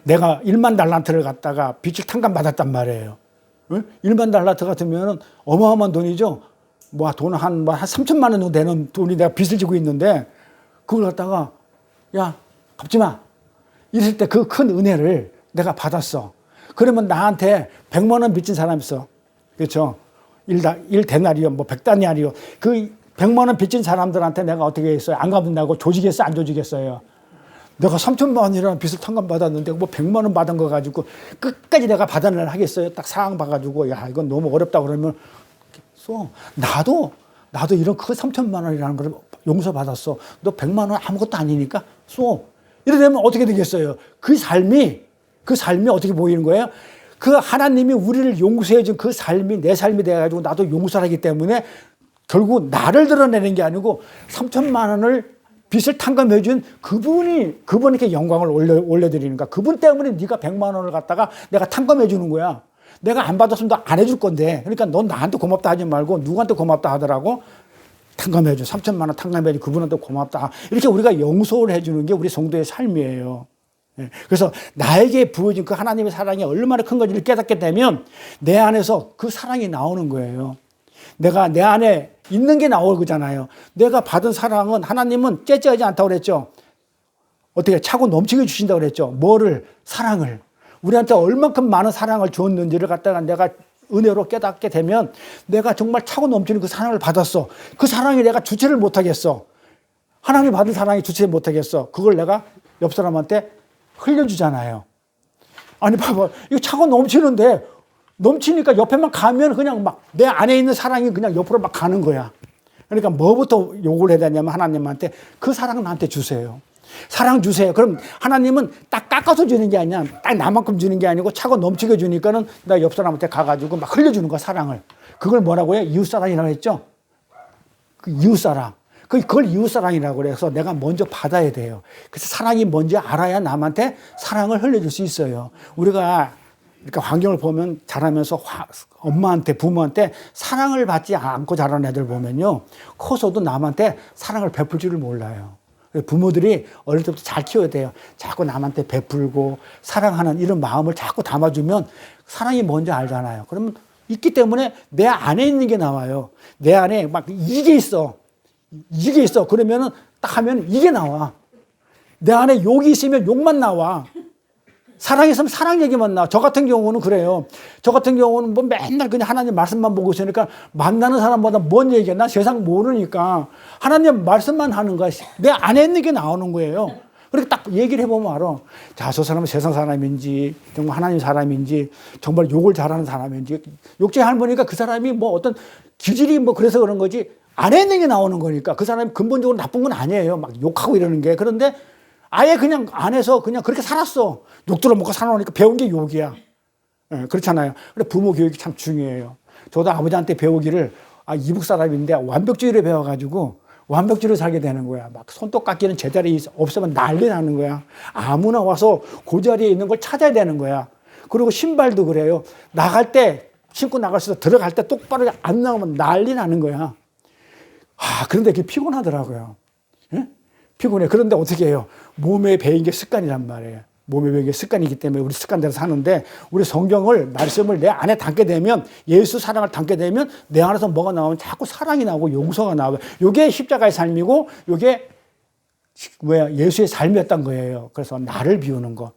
내가 1만 달란트를 갖다가 빚을 탕감받았단 말이에요. 1만 달란트 같으면 어마어마한 돈이죠. 뭐 돈 한 3천만 원 정도 되는 돈이 내가 빚을 지고 있는데 그걸 갖다가 야, 갚지 마. 이랬을 때 그 큰 은혜를 내가 받았어. 그러면 나한테 100만 원 빚진 사람 있어. 그렇죠? 1데나리오, 뭐 100데나리오. 그 100만 원 빚진 사람들한테 내가 어떻게 했어요? 안 갚는다고 조지겠어? 안 조지겠어요? 내가 3천만 원이라는 빚을 탕감받았는데 뭐 100만 원 받은 거 가지고 끝까지 내가 받아내려 하겠어요? 딱 상황 봐가지고 야, 이건 너무 어렵다 그러면 나도 이런 그 3천만 원이라는 걸 용서받았어. 너 100만 원 아무것도 아니니까 이래 되면 어떻게 되겠어요? 그 삶이 어떻게 보이는 거예요? 그 하나님이 우리를 용서해 준 그 삶이 내 삶이 돼가지고 나도 용서를 하기 때문에 결국 나를 드러내는 게 아니고 3천만 원을 빚을 탕감해 준 그분에게 영광을 올려드리는 거야. 그분 때문에 네가 100만 원을 갖다가 내가 탕감해 주는 거야. 내가 안 받았으면 너 안 해줄 건데. 그러니까 넌 나한테 고맙다 하지 말고 누구한테 고맙다 하더라고. 탕감해 줘. 3천만 원 탕감해 줘. 그분한테 고맙다. 이렇게 우리가 용서를 해주는 게 우리 성도의 삶이에요. 그래서 나에게 부어진 그 하나님의 사랑이 얼마나 큰 건지를 깨닫게 되면 내 안에서 그 사랑이 나오는 거예요. 내가 내 안에 있는 게 나오잖아요. 내가 받은 사랑은 하나님은 째째하지 않다고 그랬죠. 어떻게 차고 넘치게 주신다고 그랬죠. 뭐를? 사랑을. 우리한테 얼만큼 많은 사랑을 주었는지를 갖다가 내가 은혜로 깨닫게 되면 내가 정말 차고 넘치는 그 사랑을 받았어. 그 사랑이 내가 주체를 못하겠어. 하나님이 받은 사랑이 주체 못하겠어. 그걸 내가 옆 사람한테 흘려주잖아요. 아니 봐봐, 이거 차고 넘치는데 넘치니까 옆에만 가면 그냥 막 내 안에 있는 사랑이 그냥 옆으로 막 가는 거야. 그러니까 뭐부터 요구를 해야 되냐면 하나님한테 그 사랑 나한테 주세요. 사랑 주세요. 그럼 하나님은 딱 깎아서 주는 게 아니야. 딱 나만큼 주는 게 아니고 차고 넘치게 주니까는 나 옆 사람한테 가가지고 막 흘려주는 거야, 사랑을. 그걸 뭐라고 해? 이웃사랑이라고 했죠? 그 이웃사랑. 그걸 이웃사랑이라고 그래서 내가 먼저 받아야 돼요. 그래서 사랑이 뭔지 알아야 남한테 사랑을 흘려줄 수 있어요. 우리가 그러니까 환경을 보면 자라면서 엄마한테, 부모한테 사랑을 받지 않고 자라는 애들 보면요. 커서도 남한테 사랑을 베풀 줄을 몰라요. 부모들이 어릴 때부터 잘 키워야 돼요. 자꾸 남한테 베풀고 사랑하는 이런 마음을 자꾸 담아주면 사랑이 뭔지 알잖아요. 그러면 있기 때문에 내 안에 있는 게 나와요. 내 안에 막 이게 있어. 그러면은 딱 하면 이게 나와. 내 안에 욕이 있으면 욕만 나와. 사랑이 있으면 사랑 얘기만 나와. 저 같은 경우는 그래요. 저 같은 경우는 뭐 맨날 그냥 하나님 말씀만 보고 있으니까 만나는 사람보다 뭔 얘기야. 나 세상 모르니까 하나님 말씀만 하는 거야. 내 안에 있는 게 나오는 거예요. 그렇게 딱 얘기를 해보면 알아. 자, 저 사람은 세상 사람인지 정말 하나님 사람인지 정말 욕을 잘하는 사람인지 욕쟁이 보니까 그 사람이 뭐 어떤 기질이 뭐 그래서 그런 거지 안에 있는 게 나오는 거니까 그 사람이 근본적으로 나쁜 건 아니에요. 막 욕하고 이러는 게. 그런데 아예 그냥 안에서 그냥 그렇게 살았어. 욕 들어먹고 살아오니까 배운 게 욕이야. 네, 그렇잖아요. 근데 부모 교육이 참 중요해요. 저도 아버지한테 배우기를 이북 사람인데 완벽주의를 배워가지고 완벽주의로 살게 되는 거야. 막 손톱 깎이는 제자리 없으면 난리 나는 거야. 아무나 와서 그 자리에 있는 걸 찾아야 되는 거야. 그리고 신발도 그래요. 나갈 때 신고 나갈 수 있어. 들어갈 때 똑바로 안 나오면 난리 나는 거야. 그런데 그게 피곤하더라고요. 예? 피곤해. 그런데 어떻게 해요? 몸에 배인 게 습관이란 말이에요. 몸에 배인 게 습관이기 때문에 우리 습관대로 사는데 우리 성경을, 말씀을 내 안에 담게 되면 예수 사랑을 담게 되면 내 안에서 뭐가 나오면 자꾸 사랑이 나오고 용서가 나와요. 이게 십자가의 삶이고 이게 예수의 삶이었던 거예요. 그래서 나를 비우는 거.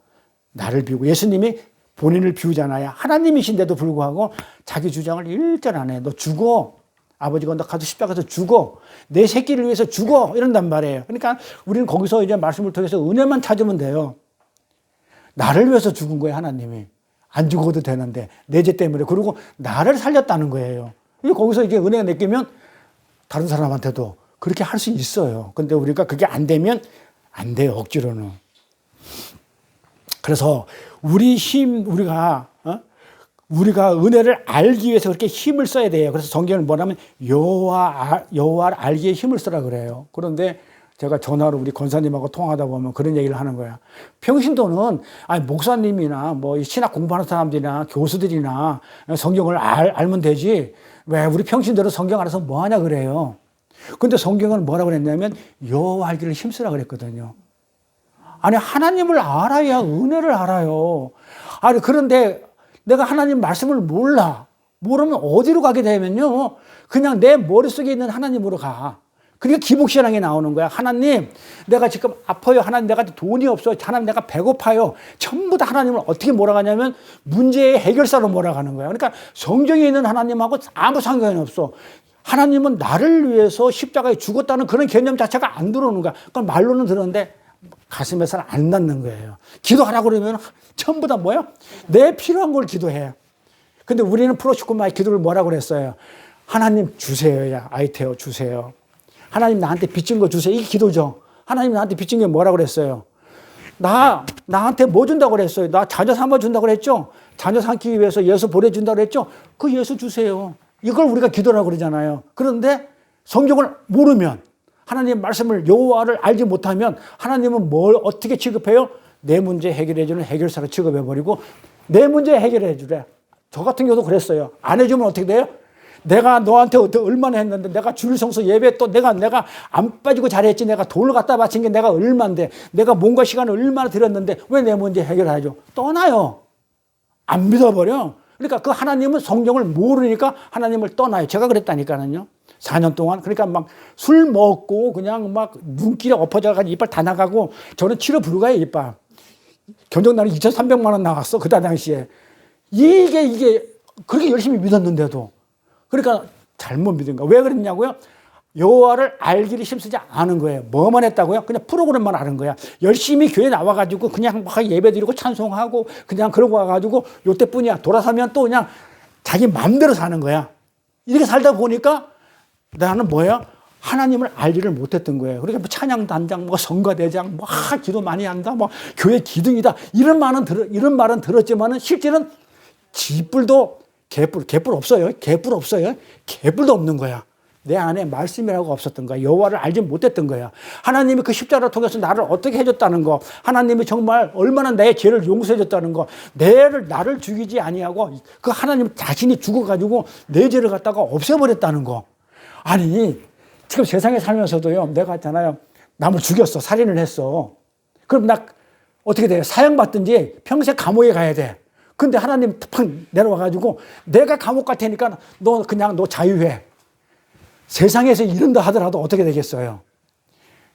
나를 비우고 예수님이 본인을 비우잖아요. 하나님이신데도 불구하고 자기 주장을 일절 안 해. 너 죽어. 아버지가 너 가서 십자가에서 죽어. 내 새끼를 위해서 죽어. 이런단 말이에요. 그러니까 우리는 거기서 이제 말씀을 통해서 은혜만 찾으면 돼요. 나를 위해서 죽은 거예요, 하나님이. 안 죽어도 되는데, 내 죄 때문에. 그리고 나를 살렸다는 거예요. 거기서 이제 은혜가 느끼면 다른 사람한테도 그렇게 할 수 있어요. 근데 우리가 그게 안 되면 안 돼요, 억지로는. 그래서 우리가 은혜를 알기 위해서 그렇게 힘을 써야 돼요. 그래서 성경은 뭐냐면 여호와를 알기에 힘을 쓰라 그래요. 그런데 제가 전화로 우리 권사님하고 통화하다 보면 그런 얘기를 하는 거야. 평신도는 아니 목사님이나 뭐 신학 공부하는 사람들이나 교수들이나 성경을 알면 되지. 왜 우리 평신도는 성경 알아서 뭐 하냐 그래요. 근데 성경은 뭐라고 그랬냐면 여호와 알기를 힘쓰라 그랬거든요. 아니 하나님을 알아야 은혜를 알아요. 아니 그런데 내가 하나님 말씀을 몰라. 모르면 어디로 가게 되면요. 그냥 내 머릿속에 있는 하나님으로 가. 그러니까 기복신앙이 나오는 거야. 하나님, 내가 지금 아파요. 하나님, 내가 돈이 없어요. 하나님, 내가 배고파요. 전부 다 하나님을 어떻게 몰아가냐면 문제의 해결사로 몰아가는 거야. 그러니까 성경에 있는 하나님하고 아무 상관이 없어. 하나님은 나를 위해서 십자가에 죽었다는 그런 개념 자체가 안 들어오는 거야. 그건 말로는 들었는데 가슴에서는 안 닿는 거예요. 기도하라고 그러면 전부 다 뭐야? 내 필요한 걸 기도해. 근데 우리는 프로시코마의 기도를 뭐라고 그랬어요? 하나님 주세요. 야, 아이테오 주세요. 하나님 나한테 빚진 거 주세요. 이게 기도죠. 하나님 나한테 빚진 게 뭐라고 그랬어요? 나한테 뭐 준다고 그랬어요? 나 자녀 삼아 준다고 그랬죠? 자녀 삼기 위해서 예수 보내준다고 그랬죠? 그 예수 주세요. 이걸 우리가 기도라고 그러잖아요. 그런데 성경을 모르면 하나님 말씀을 여호와를 알지 못하면 하나님은 뭘 어떻게 취급해요? 내 문제 해결해 주는 해결사로 취급해 버리고 내 문제 해결해 주래. 저 같은 경우도 그랬어요. 안 해주면 어떻게 돼요? 내가 너한테 얼마나 했는데 내가 주일 성수 예배 또 내가 안 빠지고 잘했지. 내가 돈을 갖다 바친 게 내가 얼마인데 내가 몸과 시간을 얼마나 들였는데 왜 내 문제 해결하죠? 떠나요. 안 믿어버려. 그러니까 그 하나님은 성경을 모르니까 하나님을 떠나요. 제가 그랬다니까요. 4년 동안. 그러니까 막 술 먹고 그냥 막 눈길이 엎어져가지고 이빨 다 나가고 저는 치료 불가해 이빨. 견적나는 2,300만 원 나왔어. 그 당시에. 이게 그렇게 열심히 믿었는데도. 그러니까 잘못 믿은 거야. 왜 그랬냐고요? 여호와를 알기를 힘쓰지 않은 거예요. 뭐만 했다고요? 그냥 프로그램만 아는 거야. 열심히 교회 나와가지고 그냥 막 예배드리고 찬송하고 그냥 그러고 와가지고 요때뿐이야. 돌아서면 또 그냥 자기 마음대로 사는 거야. 이렇게 살다 보니까 나는 뭐야? 하나님을 알지를 못했던 거예요. 그러니까 뭐 찬양단장, 뭐 성가대장, 뭐 기도 많이 한다, 뭐 교회 기둥이다 이런 말은 들었지만은 실제는 쥐뿔도 개뿔 없어요. 개뿔 없어요. 개뿔도 없는 거야. 내 안에 말씀이라고 없었던 거야. 여호와를 알지 못했던 거야. 하나님이 그 십자가를 통해서 나를 어떻게 해줬다는 거, 하나님이 정말 얼마나 내 죄를 용서해줬다는 거, 나를 죽이지 아니하고 그 하나님 자신이 죽어가지고 내 죄를 갖다가 없애버렸다는 거. 아니 지금 세상에 살면서도요, 내가 있잖아요, 남을 죽였어, 살인을 했어. 그럼 나 어떻게 돼? 사형받든지 평생 감옥에 가야 돼. 근데 하나님 팍 내려와가지고 내가 감옥 갈 테니까 너 자유해. 세상에서 이른다 하더라도 어떻게 되겠어요?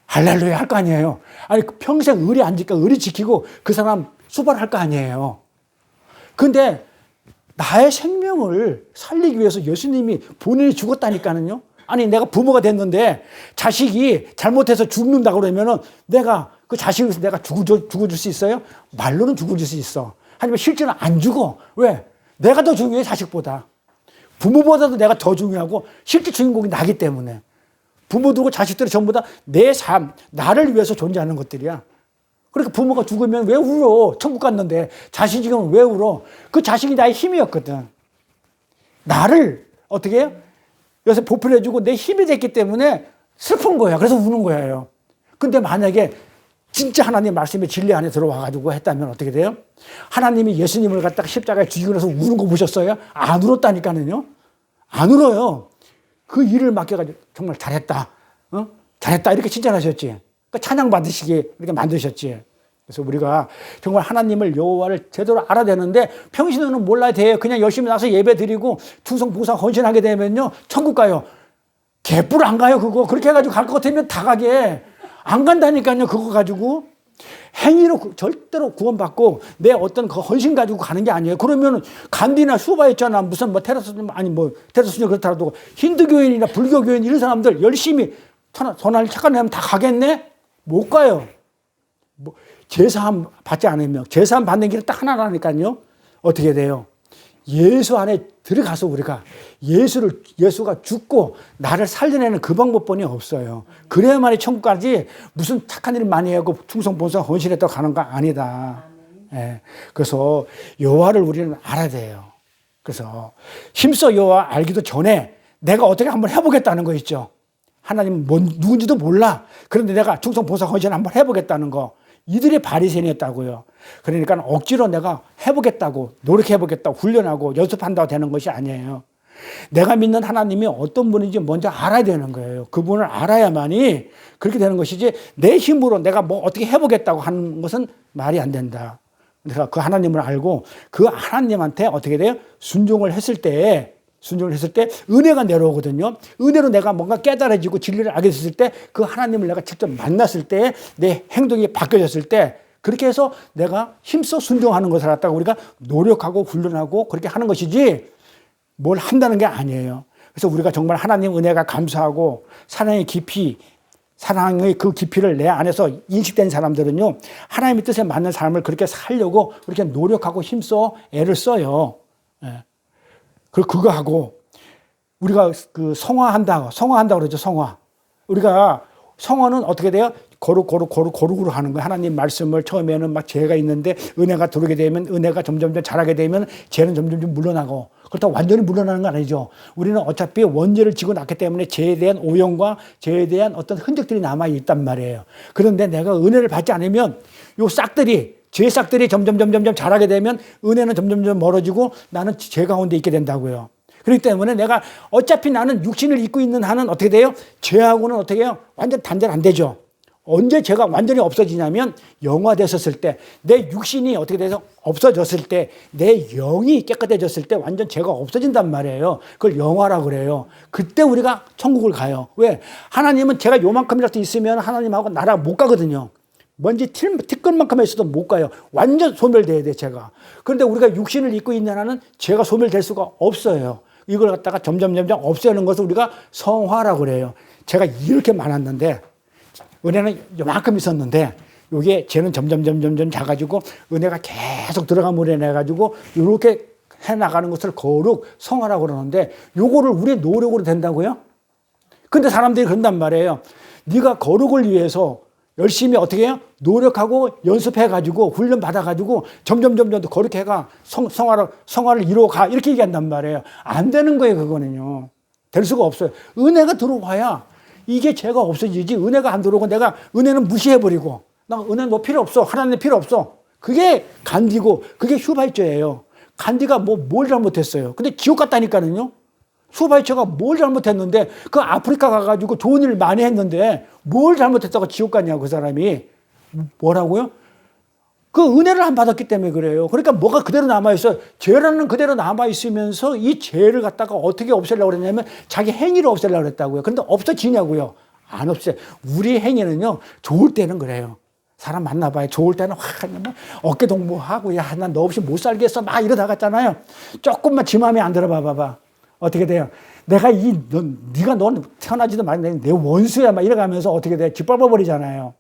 할렐루야 할 거 아니에요. 아니 평생 의리 안 지켜 의리 지키고 그 사람 수발할 거 아니에요. 근데 나의 생명을 살리기 위해서 예수님이 본인이 죽었다니까는요. 아니 내가 부모가 됐는데 자식이 잘못해서 죽는다 그러면은 내가 그 자식을 위해서 내가 죽어줄 수 있어요? 말로는 죽어줄 수 있어. 하지만 실제는 안 죽어. 왜? 내가 더 중요해 자식보다. 부모보다도 내가 더 중요하고 실제 주인공이 나기 때문에. 부모들과 자식들이 전부 다 내 삶, 나를 위해서 존재하는 것들이야. 그러니까 부모가 죽으면 왜 울어? 천국 갔는데 자식이 죽으면 왜 울어? 그 자식이 나의 힘이었거든. 나를 어떻게 해요? 여기서 보필해주고 내 힘이 됐기 때문에 슬픈 거야. 그래서 우는 거예요. 근데 만약에 진짜 하나님 말씀의 진리 안에 들어와가지고 했다면 어떻게 돼요? 하나님이 예수님을 갖다가 십자가에 죽이고 나서 우는 거 보셨어요? 안 울었다니까는요. 안 울어요. 그 일을 맡겨가지고 정말 잘했다. 잘했다. 이렇게 칭찬하셨지. 그러니까 찬양 받으시게 이렇게 만드셨지. 그래서 우리가 정말 하나님을 여호와를 제대로 알아야 되는데 평신도는 몰라야 돼요. 그냥 열심히 나서 예배 드리고 충성 봉사 헌신하게 되면요 천국 가요. 개뿔 안 가요 그거. 그렇게 해가지고 갈 것 같으면 다 가게. 안 간다니까요 그거 가지고. 행위로 절대로 구원받고 내 어떤 그 헌신 가지고 가는 게 아니에요. 그러면 간디나 수바 있잖아. 무슨 뭐 테라스냐 그렇다고 힌두교인이나 불교교인 이런 사람들 열심히 선할 착한 애면 다 가겠네? 못 가요. 뭐 제사함 받지 않으면 제사함 받는 길은 딱 하나라니까요. 어떻게 돼요? 예수 안에 들어가서 우리가 예수가 죽고 나를 살려내는 그 방법뿐이 없어요. 그래야만이 천국까지 무슨 착한 일 많이 하고 충성 본성 헌신했다고 가는 거 아니다. 예. 그래서 여호와를 우리는 알아야 돼요. 그래서 힘써 여호와 알기도 전에 내가 어떻게 한번 해보겠다는 거 있죠. 하나님은 누군지도 몰라. 그런데 내가 충성 보사 헌신 한번 해보겠다는 거. 이들이 바리새인이었다고요. 그러니까 억지로 내가 해보겠다고 노력해보겠다고 훈련하고 연습한다고 되는 것이 아니에요. 내가 믿는 하나님이 어떤 분인지 먼저 알아야 되는 거예요. 그분을 알아야만이 그렇게 되는 것이지 내 힘으로 내가 뭐 어떻게 해보겠다고 하는 것은 말이 안 된다. 그래서 그 하나님을 알고 그 하나님한테 어떻게 돼요? 순종을 했을 때 은혜가 내려오거든요. 은혜로 내가 뭔가 깨달아지고 진리를 알게 됐을 때 그 하나님을 내가 직접 만났을 때 내 행동이 바뀌어졌을 때 그렇게 해서 내가 힘써 순종하는 것을 갖다가 우리가 노력하고 훈련하고 그렇게 하는 것이지 뭘 한다는 게 아니에요. 그래서 우리가 정말 하나님 은혜가 감사하고 사랑의 그 깊이를 내 안에서 인식된 사람들은요, 하나님의 뜻에 맞는 삶을 그렇게 살려고 그렇게 노력하고 힘써 애를 써요. 예. 그리고 그거 하고, 우리가 그 성화한다고 그러죠, 성화. 우리가 성화는 어떻게 돼요? 거룩으로 하는 거예요. 하나님 말씀을 처음에는 막 죄가 있는데 은혜가 들어오게 되면 은혜가 점점 자라게 되면 죄는 점점 물러나고 그렇다고 완전히 물러나는 건 아니죠. 우리는 어차피 원죄를 지고 났기 때문에 죄에 대한 오염과 죄에 대한 어떤 흔적들이 남아 있단 말이에요. 그런데 내가 은혜를 받지 않으면 요 죄 싹들이 점점 자라게 되면 은혜는 점점 멀어지고 나는 죄 가운데 있게 된다고요. 그렇기 때문에 내가 어차피 나는 육신을 입고 있는 한은 어떻게 돼요? 죄하고는 어떻게 해요? 완전 단절 안 되죠. 언제 죄가 완전히 없어지냐면 영화됐었을 때, 내 육신이 어떻게 돼서 없어졌을 때, 내 영이 깨끗해졌을 때 완전 죄가 없어진단 말이에요. 그걸 영화라고 그래요. 그때 우리가 천국을 가요. 왜? 하나님은 제가 요만큼이라도 있으면 하나님하고 나랑 못 가거든요. 먼지 티끌만큼 있어도 못 가요. 완전 소멸돼야 돼, 죄가. 그런데 우리가 육신을 입고 있는 한은 죄가 소멸될 수가 없어요. 이걸 갖다가 점점 없애는 것을 우리가 성화라고 그래요. 제가 이렇게 많았는데 은혜는 요만큼 있었는데 이게 죄는 점점 작아지고 은혜가 계속 들어가면 은혜가지고 이렇게 해나가는 것을 거룩 성화라고 그러는데 요거를 우리의 노력으로 된다고요? 근데 사람들이 그런단 말이에요. 네가 거룩을 위해서 열심히 어떻게 해요? 노력하고 연습해가지고 훈련 받아가지고 점점 더 거룩해가 성화를 이루어가 이렇게 얘기한단 말이에요. 안 되는 거예요. 그거는요. 될 수가 없어요. 은혜가 들어와야 이게 죄가 없어지지. 은혜가 안 들어오고 내가 은혜는 무시해버리고 나 은혜 뭐 필요 없어. 하나님 필요 없어. 그게 간디고 그게 휘발유예요. 간디가 뭘 잘못했어요. 근데 지옥 갔다니까는요. 휘발유가 뭘 잘못했는데 그 아프리카 가가지고 좋은 일 많이 했는데 뭘 잘못했다고 지옥 갔냐고 그 사람이. 뭐라고요? 그 은혜를 안 받았기 때문에 그래요. 그러니까 뭐가 그대로 남아있어요. 죄라는 그대로 남아있으면서 이 죄를 갖다가 어떻게 없애려고 그랬냐면 자기 행위를 없애려고 그랬다고요. 그런데 없어지냐고요. 안 없애. 우리 행위는요, 좋을 때는 그래요. 사람 만나봐요. 좋을 때는 뭐 어깨 동무하고 야, 난 너 없이 못 살겠어. 막 이러다갔잖아요. 조금만 지 마음에 안 들어봐 봐봐. 어떻게 돼요? 내가 네가 넌 태어나지도 말고 내 원수야. 막 이래가면서 어떻게 돼? 짓밟아 버리잖아요.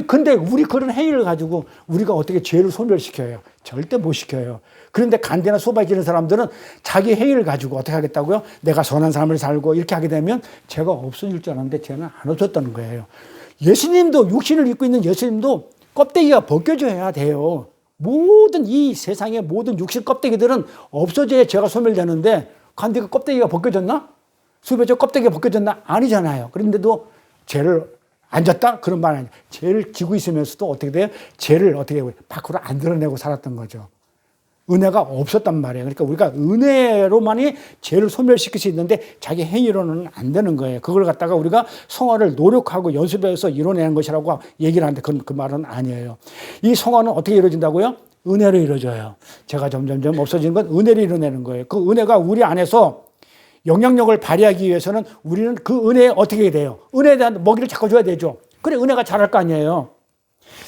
근데 우리 그런 행위를 가지고 우리가 어떻게 죄를 소멸시켜요? 절대 못 시켜요. 그런데 간대나 소박이는 사람들은 자기 행위를 가지고 어떻게 하겠다고요? 내가 선한 삶을 살고 이렇게 하게 되면 죄가 없어질 줄 알았는데 죄는 안 없었다는 거예요. 예수님도 육신을 입고 있는 예수님도 껍데기가 벗겨져야 돼요. 모든 이 세상의 모든 육신 껍데기들은 없어져야 죄가 소멸되는데 간대가 껍데기가 벗겨졌나? 수배적 껍데기가 벗겨졌나? 아니잖아요. 그런데도 죄를 안 졌다? 그런 말 아니에요. 죄를 지고 있으면서도 어떻게 돼요? 죄를 어떻게 밖으로 안 드러내고 살았던 거죠. 은혜가 없었단 말이에요. 그러니까 우리가 은혜로만이 죄를 소멸시킬 수 있는데 자기 행위로는 안 되는 거예요. 그걸 갖다가 우리가 성화를 노력하고 연습해서 이뤄내는 것이라고 얘기를 하는데 그 말은 아니에요. 이 성화는 어떻게 이루어진다고요? 은혜로 이루어져요. 제가 점점 없어지는 건 은혜로 이뤄내는 거예요. 그 은혜가 우리 안에서 영향력을 발휘하기 위해서는 우리는 그 은혜에 어떻게 돼요? 은혜에 대한 먹이를 자꾸 줘야 되죠. 그래 은혜가 자랄 거 아니에요.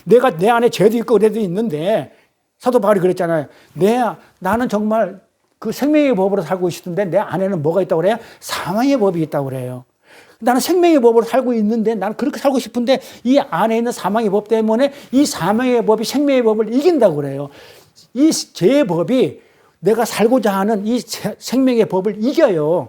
내가 내 안에 죄도 있고 은혜도 있는데 사도 바울이 그랬잖아요. 나는 정말 그 생명의 법으로 살고 있는데 내 안에는 뭐가 있다고 그래요? 사망의 법이 있다고 그래요. 나는 생명의 법으로 살고 있는데 나는 그렇게 살고 싶은데 이 안에 있는 사망의 법 때문에 이 사망의 법이 생명의 법을 이긴다고 그래요. 이 죄의 법이 내가 살고자 하는 이 생명의 법을 이겨요.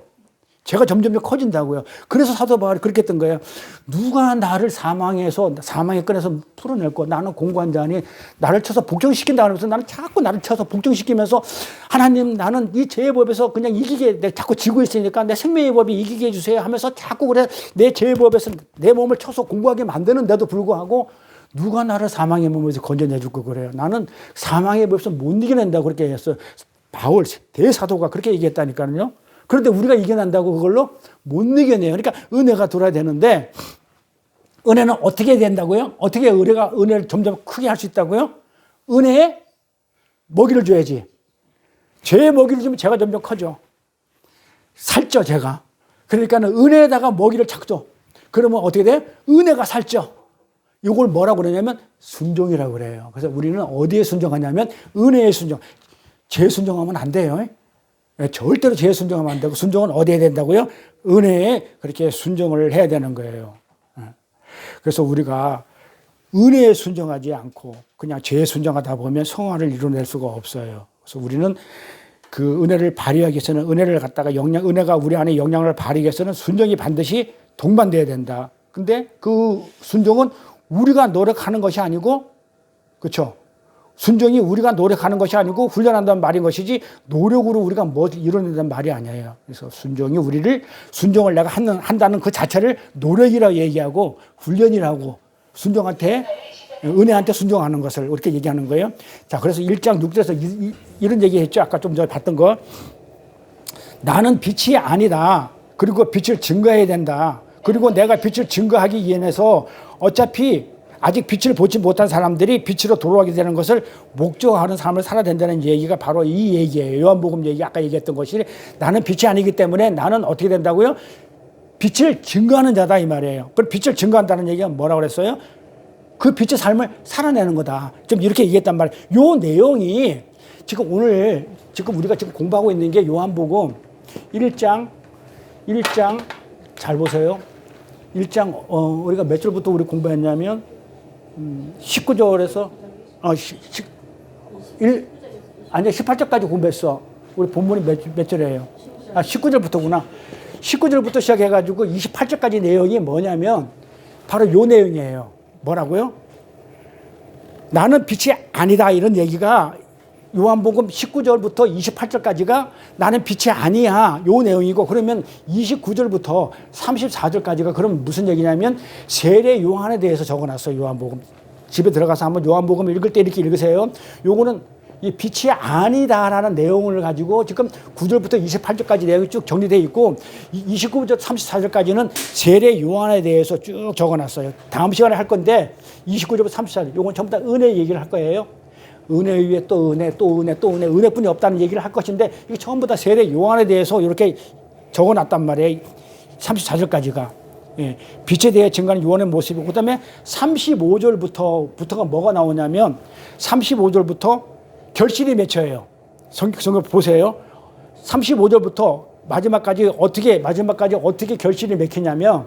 죄가 점점 커진다고요. 그래서 사도 바울이 그렇게 했던 거예요. 누가 나를 사망에 꺼내서 풀어낼 거. 나는 공고한 자니 나를 쳐서 복종시킨다 그러면서 나는 자꾸 나를 쳐서 복종시키면서 하나님 나는 이 죄의 법에서 그냥 이기게 자꾸 지고 있으니까 내 생명의 법이 이기게 해주세요 하면서 자꾸 그래 내 죄의 법에서 내 몸을 쳐서 공고하게 만드는데도 불구하고 누가 나를 사망의 몸에서 건져내줄 거 그래요. 나는 사망의 법에서 못 이겨낸다고 그렇게 했어요. 바울 대사도가 그렇게 얘기했다니까요. 그런데 우리가 이겨낸다고 그걸로 못 이겨내요. 그러니까 은혜가 돌아야 되는데 은혜는 어떻게 된다고요? 어떻게 은혜를 점점 크게 할 수 있다고요? 은혜에 먹이를 줘야지. 죄에 먹이를 주면 죄가 점점 커져. 살쪄 죄가. 그러니까 은혜에다가 먹이를 찾죠. 그러면 어떻게 돼요? 은혜가 살쪄. 이걸 뭐라고 그러냐면 순종이라고 그래요. 그래서 우리는 어디에 순종하냐면 은혜에 순종. 죄 순종하면 안 돼요. 절대로 죄에 순종하면 안 되고 순종은 어디에 된다고요? 은혜에 그렇게 순종을 해야 되는 거예요. 그래서 우리가 은혜에 순종하지 않고 그냥 죄에 순종하다 보면 성화를 이뤄낼 수가 없어요. 그래서 우리는 그 은혜를 발휘하기 위해서는 은혜를 갖다가 은혜가 우리 안에 영향을 발휘하기 위해서는 순종이 반드시 동반돼야 된다. 근데 그 순종은 우리가 노력하는 것이 아니고, 그렇죠? 순종이 우리가 노력하는 것이 아니고 훈련한다는 말인 것이지 노력으로 우리가 뭐 이뤄낸다는 말이 아니에요. 그래서 순종을 내가 한다는 그 자체를 노력이라고 얘기하고 훈련이라고 은혜한테 순종하는 것을 이렇게 얘기하는 거예요. 자, 그래서 1장 6절에서 이런 얘기 했죠. 아까 좀 전에 봤던 거. 나는 빛이 아니다. 그리고 빛을 증거해야 된다. 그리고 내가 빛을 증거하기 위해서 어차피 아직 빛을 보지 못한 사람들이 빛으로 돌아가게 되는 것을 목적하는 삶을 살아야 된다는 얘기가 바로 이 얘기예요. 요한복음 얘기, 아까 얘기했던 것이 나는 빛이 아니기 때문에 나는 어떻게 된다고요? 빛을 증거하는 자다 이 말이에요. 그럼 빛을 증거한다는 얘기가 뭐라고 그랬어요? 그 빛의 삶을 살아내는 거다. 좀 이렇게 얘기했단 말이에요. 요 내용이 지금 우리가 지금 공부하고 있는 게 요한복음 1장 잘 보세요. 1장 우리가 몇 절부터 우리 공부했냐면 19절에서 18절까지 공부했어. 우리 본문이 몇 절이에요? 19절부터구나. 19절부터 시작해가지고 28절까지 내용이 뭐냐면 바로 요 내용이에요. 뭐라고요? 나는 빛이 아니다 이런 얘기가 요한복음 19절부터 28절까지가 나는 빛이 아니야 요 내용이고, 그러면 29절부터 34절까지가 그럼 무슨 얘기냐면 세례 요한에 대해서 적어놨어요. 요한복음 집에 들어가서 한번 요한복음 읽을 때 이렇게 읽으세요. 요거는 이 빛이 아니다라는 내용을 가지고 지금 9절부터 28절까지 내용이 쭉 정리되어 있고 29절 34절까지는 세례 요한에 대해서 쭉 적어놨어요. 다음 시간에 할 건데 29절부터 34절 요건 전부 다 은혜 얘기를 할 거예요. 은혜 위에 또 은혜, 또 은혜, 또 은혜, 은혜뿐이 없다는 얘기를 할 것인데 이게 전부 다 세례 요한에 대해서 이렇게 적어놨단 말이에요. 34절까지가. 예, 빛에 대해 증거하는 요한의 모습이고, 그 다음에 35절부터가 뭐가 나오냐면 35절부터 결실이 맺혀요. 성경 보세요. 35절부터 마지막까지 어떻게 결실이 맺히냐면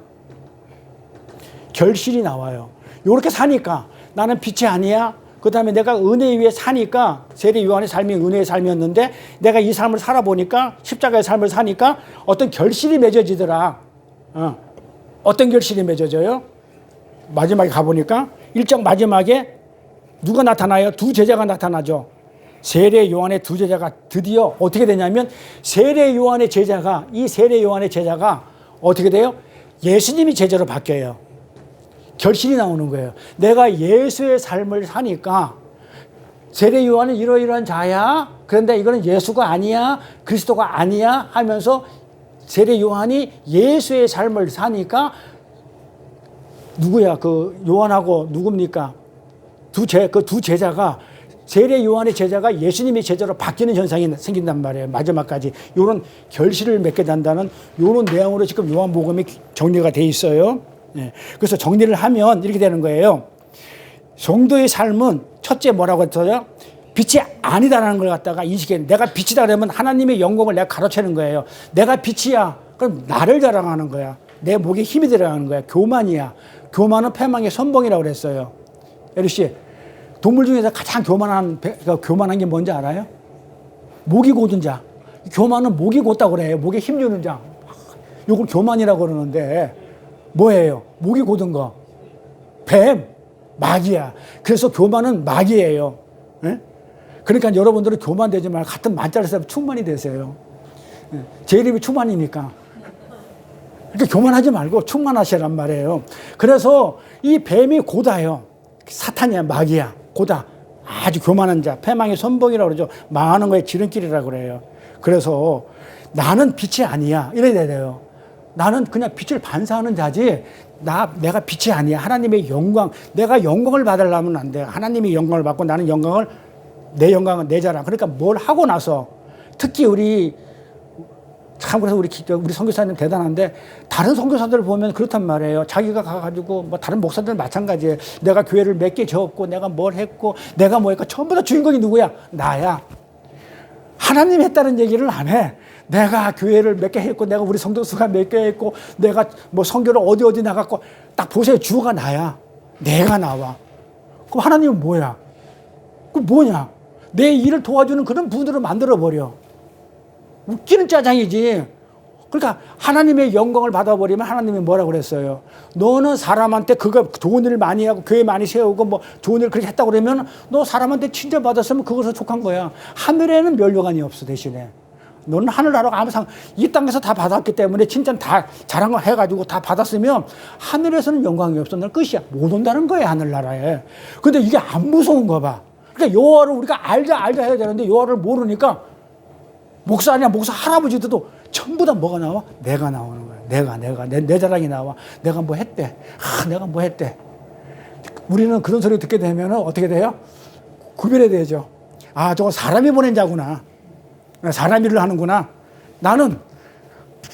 결실이 나와요. 이렇게 사니까 나는 빛이 아니야. 그 다음에 내가 은혜 위에 사니까 세례 요한의 삶이 은혜의 삶이었는데 내가 이 삶을 살아보니까 십자가의 삶을 사니까 어떤 결실이 맺어지더라. 어떤 결실이 맺어져요? 마지막에 가보니까 1장 마지막에 누가 나타나요? 두 제자가 나타나죠. 세례 요한의 두 제자가 드디어 어떻게 되냐면 세례 요한의 제자가 어떻게 돼요? 예수님이 제자로 바뀌어요. 결실이 나오는 거예요. 내가 예수의 삶을 사니까 세례 요한은 이러이러한 자야. 그런데 이거는 예수가 아니야. 그리스도가 아니야 하면서 세례 요한이 예수의 삶을 사니까 누구야? 그 요한하고 누굽니까? 그 두 제자가 세례 요한의 제자가 예수님의 제자로 바뀌는 현상이 생긴단 말이에요. 마지막까지 이런 결실을 맺게 된다는 이런 내용으로 지금 요한복음이 정리가 돼 있어요. 예. 그래서 정리를 하면 이렇게 되는 거예요. 성도의 삶은 첫째 뭐라고 했어요? 빛이 아니다라는 걸 갖다가 인식해. 내가 빛이다 그러면 하나님의 영광을 내가 가로채는 거예요. 내가 빛이야. 그럼 나를 자랑하는 거야. 내 목에 힘이 들어가는 거야. 교만이야. 교만은 패망의 선봉이라고 그랬어요. 에리 씨, 동물 중에서 가장 교만한 게 뭔지 알아요? 목이 곧은 자. 교만은 목이 곧다고 그래요. 목에 힘 주는 자. 이걸 교만이라고 그러는데 뭐예요? 목이 곧은 거. 뱀, 마귀야. 그래서 교만은 마귀예요. 예? 그러니까 여러분들은 교만되지 말고 같은 만자를 써서 충만이 되세요. 예? 제 이름이 충만이니까. 그러니까 교만하지 말고 충만하시란 말이에요. 그래서 이 뱀이 고다요. 사탄이야, 마귀야. 고다. 아주 교만한 자. 패망의 선봉이라고 그러죠. 망하는 거에 지름길이라고 그래요. 그래서 나는 빛이 아니야. 이래야 돼요. 나는 그냥 빛을 반사하는 자지, 내가 빛이 아니야. 하나님의 영광. 내가 영광을 받으려면 안 돼. 하나님의 영광을 받고 나는 내 영광은 내 자랑. 그러니까 뭘 하고 나서, 특히 그래서 우리 선교사님 대단한데, 다른 선교사들을 보면 그렇단 말이에요. 자기가 가가지고, 다른 목사들 마찬가지예요. 내가 교회를 몇 개 지었고, 내가 뭘 했고, 내가 뭐 했고, 전부 다 주인공이 누구야? 나야. 하나님 했다는 얘기를 안 해. 내가 교회를 몇 개 했고, 내가 우리 성도수가 몇 개 했고, 내가 뭐 선교를 어디 나갔고, 딱 보세요. 주가 나야. 내가 나와. 그럼 하나님은 뭐야? 그럼 뭐냐? 내 일을 도와주는 그런 분들을 만들어버려. 웃기는 짜장이지. 그러니까 하나님의 영광을 받아버리면 하나님이 뭐라고 그랬어요? 너는 사람한테 그거 좋은 일 많이 하고 교회 많이 세우고 뭐 좋은 일 그렇게 했다고 그러면 너 사람한테 칭찬받았으면 그것에 속한 거야. 하늘에는 멸류관이 없어. 대신에 너는 하늘나라가 아무 이 땅에서 다 받았기 때문에 칭찬 다 자랑을 해가지고 다 받았으면 하늘에서는 영광이 없어. 넌 끝이야. 못 온다는 거야, 하늘나라에. 근데 이게 안 무서운 거 봐. 그러니까 여호와를 우리가 알자 해야 되는데 여호와를 모르니까 목사 할아버지들도 전부 다 뭐가 나와? 내가 나오는 거야. 내가 내 자랑이 나와. 내가 뭐 했대. 내가 뭐 했대. 우리는 그런 소리 듣게 되면 어떻게 돼요? 구별해야 되죠. 저거 사람이 보낸 자구나. 사람 일을 하는구나. 나는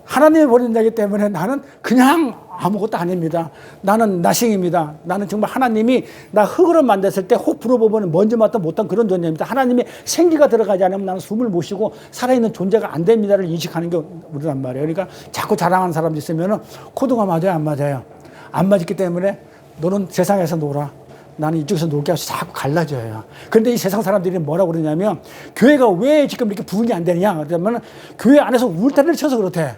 하나님이 보낸 자이기 때문에 나는 그냥 아무것도 아닙니다. 나는 나싱입니다. 나는 정말 하나님이 나 흙으로 만들었을 때 혹 불어보면 먼지 맡도 못한 그런 존재입니다. 하나님의 생기가 들어가지 않으면 나는 숨을 못 쉬고 살아있는 존재가 안 됩니다를 인식하는 게 우리란 말이에요. 그러니까 자꾸 자랑하는 사람이 있으면 코드가 맞아요, 안 맞아요? 안 맞기 때문에 너는 세상에서 놀아. 나는 이쪽에서 놀게 해서 자꾸 갈라져요. 그런데 이 세상 사람들이 뭐라고 그러냐면 교회가 왜 지금 이렇게 부흥이 안 되느냐 그러면 교회 안에서 울타리를 쳐서 그렇대.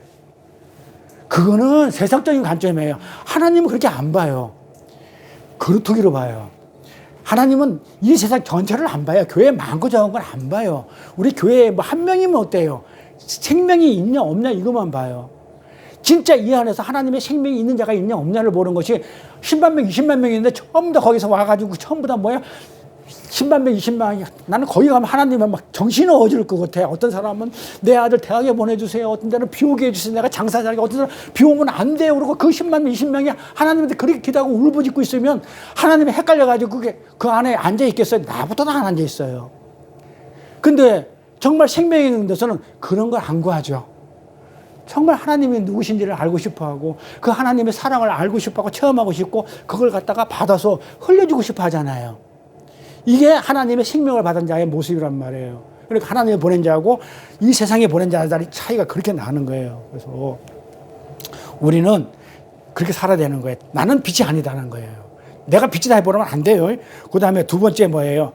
그거는 세상적인 관점이에요. 하나님은 그렇게 안 봐요. 그루터기로 봐요. 하나님은 이 세상 전체를 안 봐요. 교회 많고 적은 건 안 봐요. 우리 교회에 뭐 한 명이면 어때요? 생명이 있냐 없냐 이것만 봐요. 진짜 이 안에서 하나님의 생명이 있는 자가 있냐 없냐를 보는 것이 10만 명, 20만 명이 있는데 전부 다 거기서 와가지고 전부 다 뭐야? 10만 명, 20만 명. 나는 거기 가면 하나님은 막 정신이 어지를 것 같아. 어떤 사람은 내 아들 대학에 보내주세요. 어떤 데는 비 오게 해주세요. 내가 장사 잘하게. 어떤 사람은 비 오면 안 돼요. 그러고 그 10만 명, 20명이 하나님한테 그렇게 기도하고 울부짖고 있으면 하나님이 헷갈려가지고 그게 그 안에 앉아있겠어요? 나부터도 안 앉아있어요. 근데 정말 생명이 있는 데서는 그런 걸 안 구하죠. 정말 하나님이 누구신지를 알고 싶어하고 그 하나님의 사랑을 알고 싶어하고 체험하고 싶고 그걸 갖다가 받아서 흘려주고 싶어 하잖아요. 이게 하나님의 생명을 받은 자의 모습이란 말이에요. 그러니까 하나님이 보낸 자하고 이 세상에 보낸 자들이 차이가 그렇게 나는 거예요. 그래서 우리는 그렇게 살아야 되는 거예요. 나는 빛이 아니다는 거예요. 내가 빛이다 해보려면 안 돼요. 그 다음에 두 번째 뭐예요?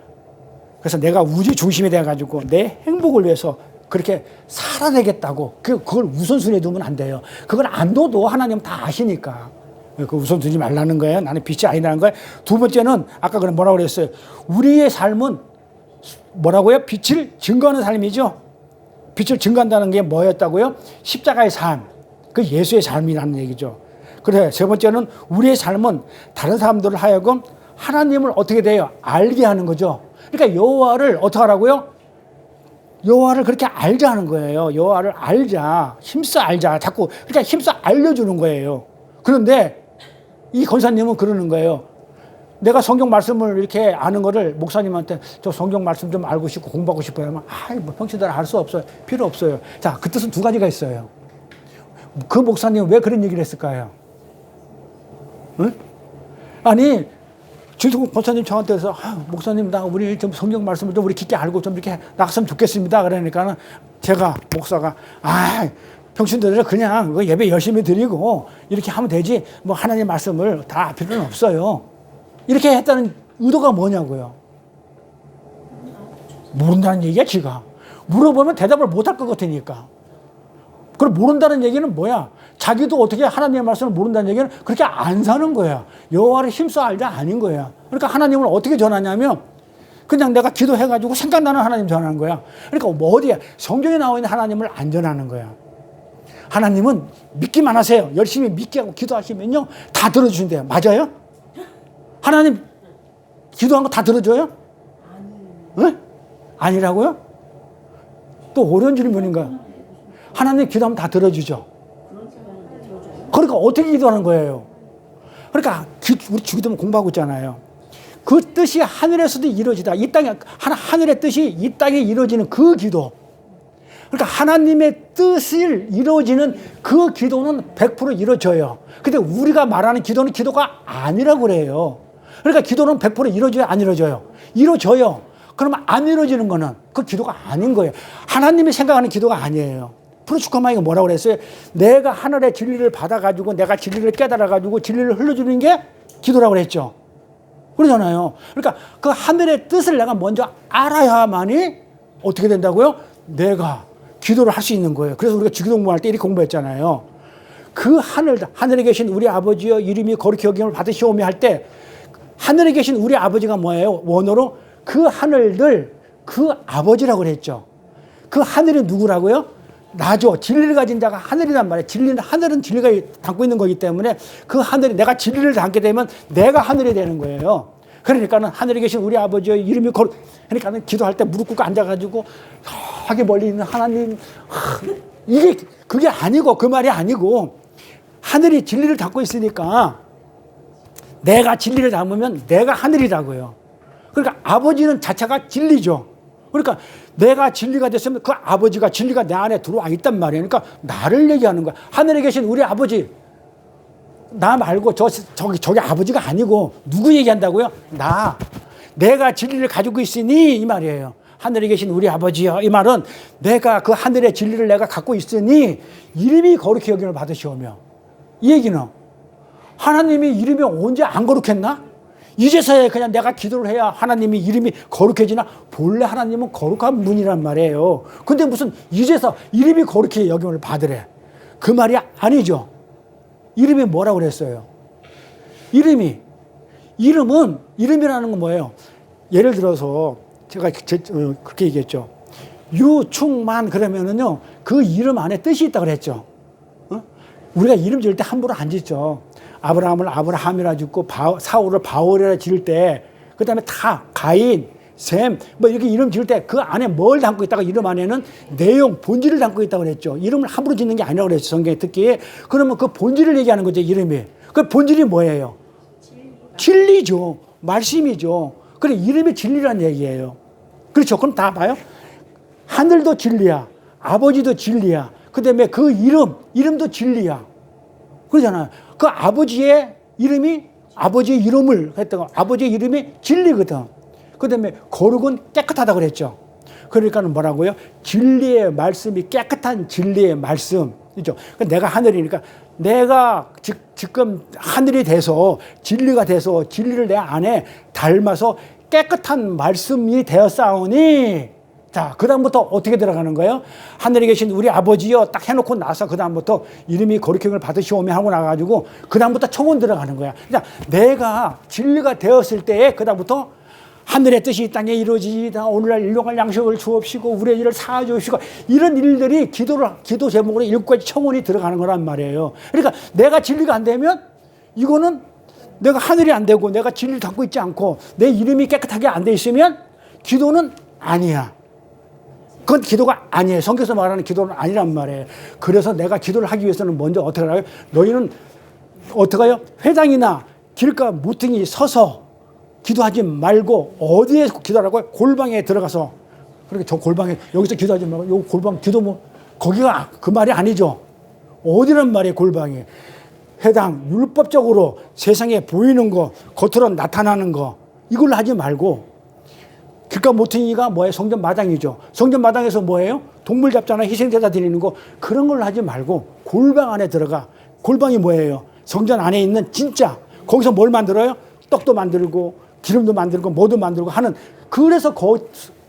그래서 내가 우주 중심이 돼가지고 내 행복을 위해서 그렇게 살아내겠다고 그걸 우선순위에 두면 안 돼요. 그걸 안 둬도 하나님은 다 아시니까 그 우선 두지 말라는 거예요. 나는 빛이 아니라는 거예요. 두 번째는 아까 그럼 뭐라고 그랬어요? 우리의 삶은 뭐라고요? 빛을 증거하는 삶이죠. 빛을 증거한다는 게 뭐였다고요? 십자가의 삶, 그 예수의 삶이라는 얘기죠. 그래 세 번째는 우리의 삶은 다른 사람들을 하여금 하나님을 어떻게 돼요? 알게 하는 거죠. 그러니까 여호와를 어떻게 하라고요? 여호와를 그렇게 알자 하는 거예요. 여호와를 알자, 힘써 알자. 자꾸 그러니까 힘써 알려주는 거예요. 그런데 이 권사님은 그러는 거예요. 내가 성경 말씀을 이렇게 아는 거를 목사님한테 저 성경 말씀 좀 알고 싶고 공부하고 싶어요. 하면 뭐 평신도를 알 수 없어요. 필요 없어요. 자, 그 뜻은 두 가지가 있어요. 그 목사님은 왜 그런 얘기를 했을까요? 응? 아니 진숙 권사님 저한테서 목사님 나 우리 좀 성경 말씀을 좀 우리 깊게 알고 좀 이렇게 나갔으면 좋겠습니다. 그러니까는 제가 목사가 평신도들 그냥 예배 열심히 드리고 이렇게 하면 되지 뭐 하나님 말씀을 다 필요는 없어요. 이렇게 했다는 의도가 뭐냐고요. 모른다는 얘기야 지가. 물어보면 대답을 못할 것 같으니까. 그럼 모른다는 얘기는 뭐야? 자기도 어떻게 하나님의 말씀을 모른다는 얘기는 그렇게 안 사는 거야. 여호와를 힘써 알자 아닌 거야. 그러니까 하나님을 어떻게 전하냐면 그냥 내가 기도해가지고 생각나는 하나님 전하는 거야. 그러니까 뭐 어디에 성경에 나와 있는 하나님을 안 전하는 거야. 하나님은 믿기만 하세요. 열심히 믿게 하고 기도하시면요 다 들어주신대요. 맞아요? 하나님 기도한 거 다 들어줘요? 네? 아니라고요? 또 어려운 질문인가? 하나님 기도하면 다 들어주죠. 그러니까 어떻게 기도하는 거예요? 그러니까 우리 주기도문 공부하고 있잖아요. 그 뜻이 하늘에서도 이루어지다. 이 땅에 하늘의 뜻이 이 땅에 이루어지는 그 기도. 그러니까 하나님의 뜻을 이루어지는 그 기도는 100% 이루어져요. 근데 우리가 말하는 기도는 기도가 아니라고 그래요. 그러니까 기도는 100% 이루어져요, 안 이루어져요? 이루어져요. 그러면 안 이루어지는 거는 그 기도가 아닌 거예요. 하나님이 생각하는 기도가 아니에요. 프로슈카마이가 뭐라고 그랬어요? 내가 하늘의 진리를 받아가지고 내가 진리를 깨달아가지고 진리를 흘려주는 게 기도라고 그랬죠. 그러잖아요. 그러니까 그 하늘의 뜻을 내가 먼저 알아야만이 어떻게 된다고요? 내가 기도를 할 수 있는 거예요. 그래서 우리가 주기도 공부할 때 이렇게 공부했잖아요. 그 하늘에 계신 우리 아버지여 이름이 거룩히 여김을 받으시오며 할 때 하늘에 계신 우리 아버지가 뭐예요? 원어로 그 하늘들 그 아버지라고 그랬죠. 그 하늘이 누구라고요? 나죠. 진리를 가진 자가 하늘이란 말이에요. 하늘은 진리가 담고 있는 거기 때문에 그 하늘이 내가 진리를 담게 되면 내가 하늘이 되는 거예요. 그러니까는 하늘에 계신 우리 아버지의 이름이 그러니까는 기도할 때 무릎 꿇고 앉아가지고 저기 멀리 있는 하나님 이게 그게 아니고 그 말이 아니고 하늘이 진리를 담고 있으니까 내가 진리를 담으면 내가 하늘이라고요. 그러니까 아버지는 자체가 진리죠. 그러니까 내가 진리가 됐으면 그 아버지가 진리가 내 안에 들어와 있단 말이에요. 그러니까 나를 얘기하는 거야. 하늘에 계신 우리 아버지. 나 말고 저기 아버지가 아니고 누구 얘기한다고요? 내가 진리를 가지고 있으니 이 말이에요. 하늘에 계신 우리 아버지요. 이 말은 내가 그 하늘의 진리를 내가 갖고 있으니 이름이 거룩히 여김을 받으시오며. 이 얘기는 하나님이 이름이 언제 안 거룩했나? 이제서야 그냥 내가 기도를 해야 하나님이 이름이 거룩해지나? 본래 하나님은 거룩한 분이란 말이에요. 근데 무슨 이제서 이름이 거룩히 여김을 받으래. 그 말이 아니죠. 이름이 뭐라고 그랬어요? 이름이라는 건 뭐예요? 예를 들어서 제가 그렇게 얘기했죠. 유충만 그러면은요, 그 이름 안에 뜻이 있다고 그랬죠. 우리가 이름 지을 때 함부로 안 짓죠. 아브라함을 아브라함이라 짓고 사울을 바울이라 지을 때, 그 다음에 가인, 셈, 뭐 이렇게 이름 지을 때 그 안에 뭘 담고 있다가 이름 안에는 내용, 본질을 담고 있다고 그랬죠. 이름을 함부로 짓는 게 아니라고 그랬죠. 성경에 특히. 그러면 그 본질을 얘기하는 거죠, 이름이. 그 본질이 뭐예요? 진리죠. 말씀이죠. 그래, 이름이 진리란 얘기예요. 그렇죠. 그럼 다 봐요. 하늘도 진리야. 아버지도 진리야. 그 다음에 그 이름도 진리야. 그러잖아요. 그 아버지의 이름을 했던 거. 아버지의 이름이 진리거든. 그 다음에 거룩은 깨끗하다고 그랬죠. 그러니까는 뭐라고요? 진리의 말씀이 깨끗한 진리의 말씀. 그죠? 내가 하늘이니까 내가 지금 하늘이 돼서 진리가 돼서 진리를 내 안에 닮아서 깨끗한 말씀이 되었사오니 자, 그 다음부터 어떻게 들어가는 거예요? 하늘에 계신 우리 아버지요 딱 해놓고 나서 그 다음부터 이름이 거룩형을 받으시오며 하고 나가지고 그 다음부터 청원 들어가는 거야. 그러니까 내가 진리가 되었을 때에 그 다음부터 하늘의 뜻이 이 땅에 이루어지다. 오늘날 일용할 양식을 주옵시고 우리의 일을 사하주옵시고 이런 일들이 기도 제목으로 7가지 청원이 들어가는 거란 말이에요. 그러니까 내가 진리가 안 되면 이거는 내가 하늘이 안 되고 내가 진리를 갖고 있지 않고 내 이름이 깨끗하게 안 돼 있으면 기도는 아니야. 그건 기도가 아니에요. 성경에서 말하는 기도는 아니란 말이에요. 그래서 내가 기도를 하기 위해서는 먼저 어떻게 하요? 너희는 어떻게 해요? 회당이나 길가 모퉁이 서서 기도하지 말고 어디에 기도하라고요? 골방에 들어가서. 그러니까 저 골방에 여기서 기도하지 말고 요 골방 기도 뭐 거기가 그 말이 아니죠. 어디란 말이에요? 골방이. 회당 율법적으로 세상에 보이는 거 겉으로 나타나는 거 이걸로 하지 말고 길가 모퉁이가 뭐예요? 성전 마당이죠. 성전 마당에서 뭐예요? 동물 잡잖아. 희생제사 드리는 거 그런 걸로 하지 말고 골방 안에 들어가. 골방이 뭐예요? 성전 안에 있는 진짜 거기서 뭘 만들어요? 떡도 만들고 기름도 만들고 뭐도 만들고 하는 그래서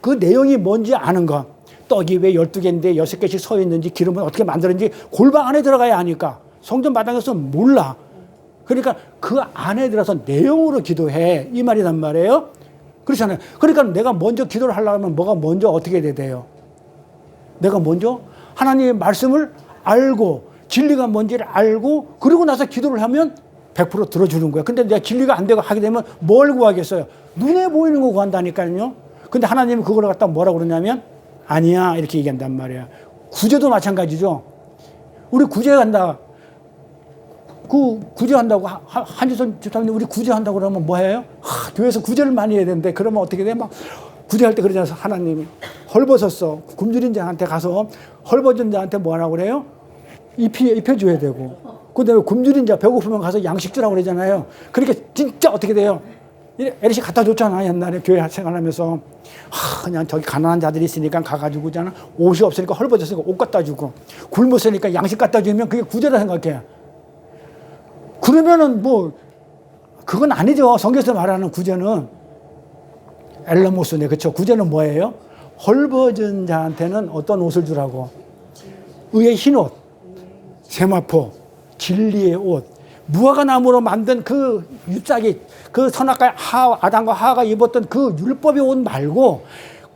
그 내용이 뭔지 아는 거. 떡이 왜 12개인데 6개씩 서 있는지 기름은 어떻게 만드는지 골방 안에 들어가야 하니까 성전 마당에서 몰라. 그러니까 그 안에 들어서 내용으로 기도해. 이 말이란 말이에요. 그렇잖아요. 그러니까 내가 먼저 기도를 하려면 뭐가 먼저 어떻게 돼야 돼요? 내가 먼저 하나님의 말씀을 알고 진리가 뭔지를 알고 그러고 나서 기도를 하면 100% 들어주는 거야. 근데 내가 진리가 안 되고 하게 되면 뭘 구하겠어요? 눈에 보이는 거 구한다니까요. 근데 하나님은 그걸 갖다 뭐라고 그러냐면 아니야 이렇게 얘기한단 말이야. 구제도 마찬가지죠. 우리 구제한다. 그 구제한다고 한지선 집사님 우리 구제한다고 그러면 뭐 해요? 교회에서 구제를 많이 해야 되는데 그러면 어떻게 돼? 막 구제할 때 그러잖아요. 하나님이 헐벗었어. 굶주린 자한테 가서 헐벗은 자한테 뭐라고 그래요? 입혀줘야 되고 그다음에 굶주린 자 배고프면 가서 양식 주라고 그러잖아요. 그러니까 진짜 어떻게 돼요? 에리씨 갖다 줬잖아. 옛날에 교회 생활하면서 그냥 저기 가난한 자들이 있으니까 가가지고 잖아 옷이 없으니까 헐벗었으니까 옷 갖다 주고 굶었으니까 양식 갖다 주면 그게 구제라 생각해. 그러면은 뭐 그건 아니죠. 성경에서 말하는 구제는 엘라모스네. 그렇죠. 구제는 뭐예요? 헐벗은 자한테는 어떤 옷을 주라고? 의의 흰옷, 세마포, 진리의 옷, 무화과 나무로 만든 그 잎사귀, 그 선악과 아담과 하와가 입었던 그 율법의 옷 말고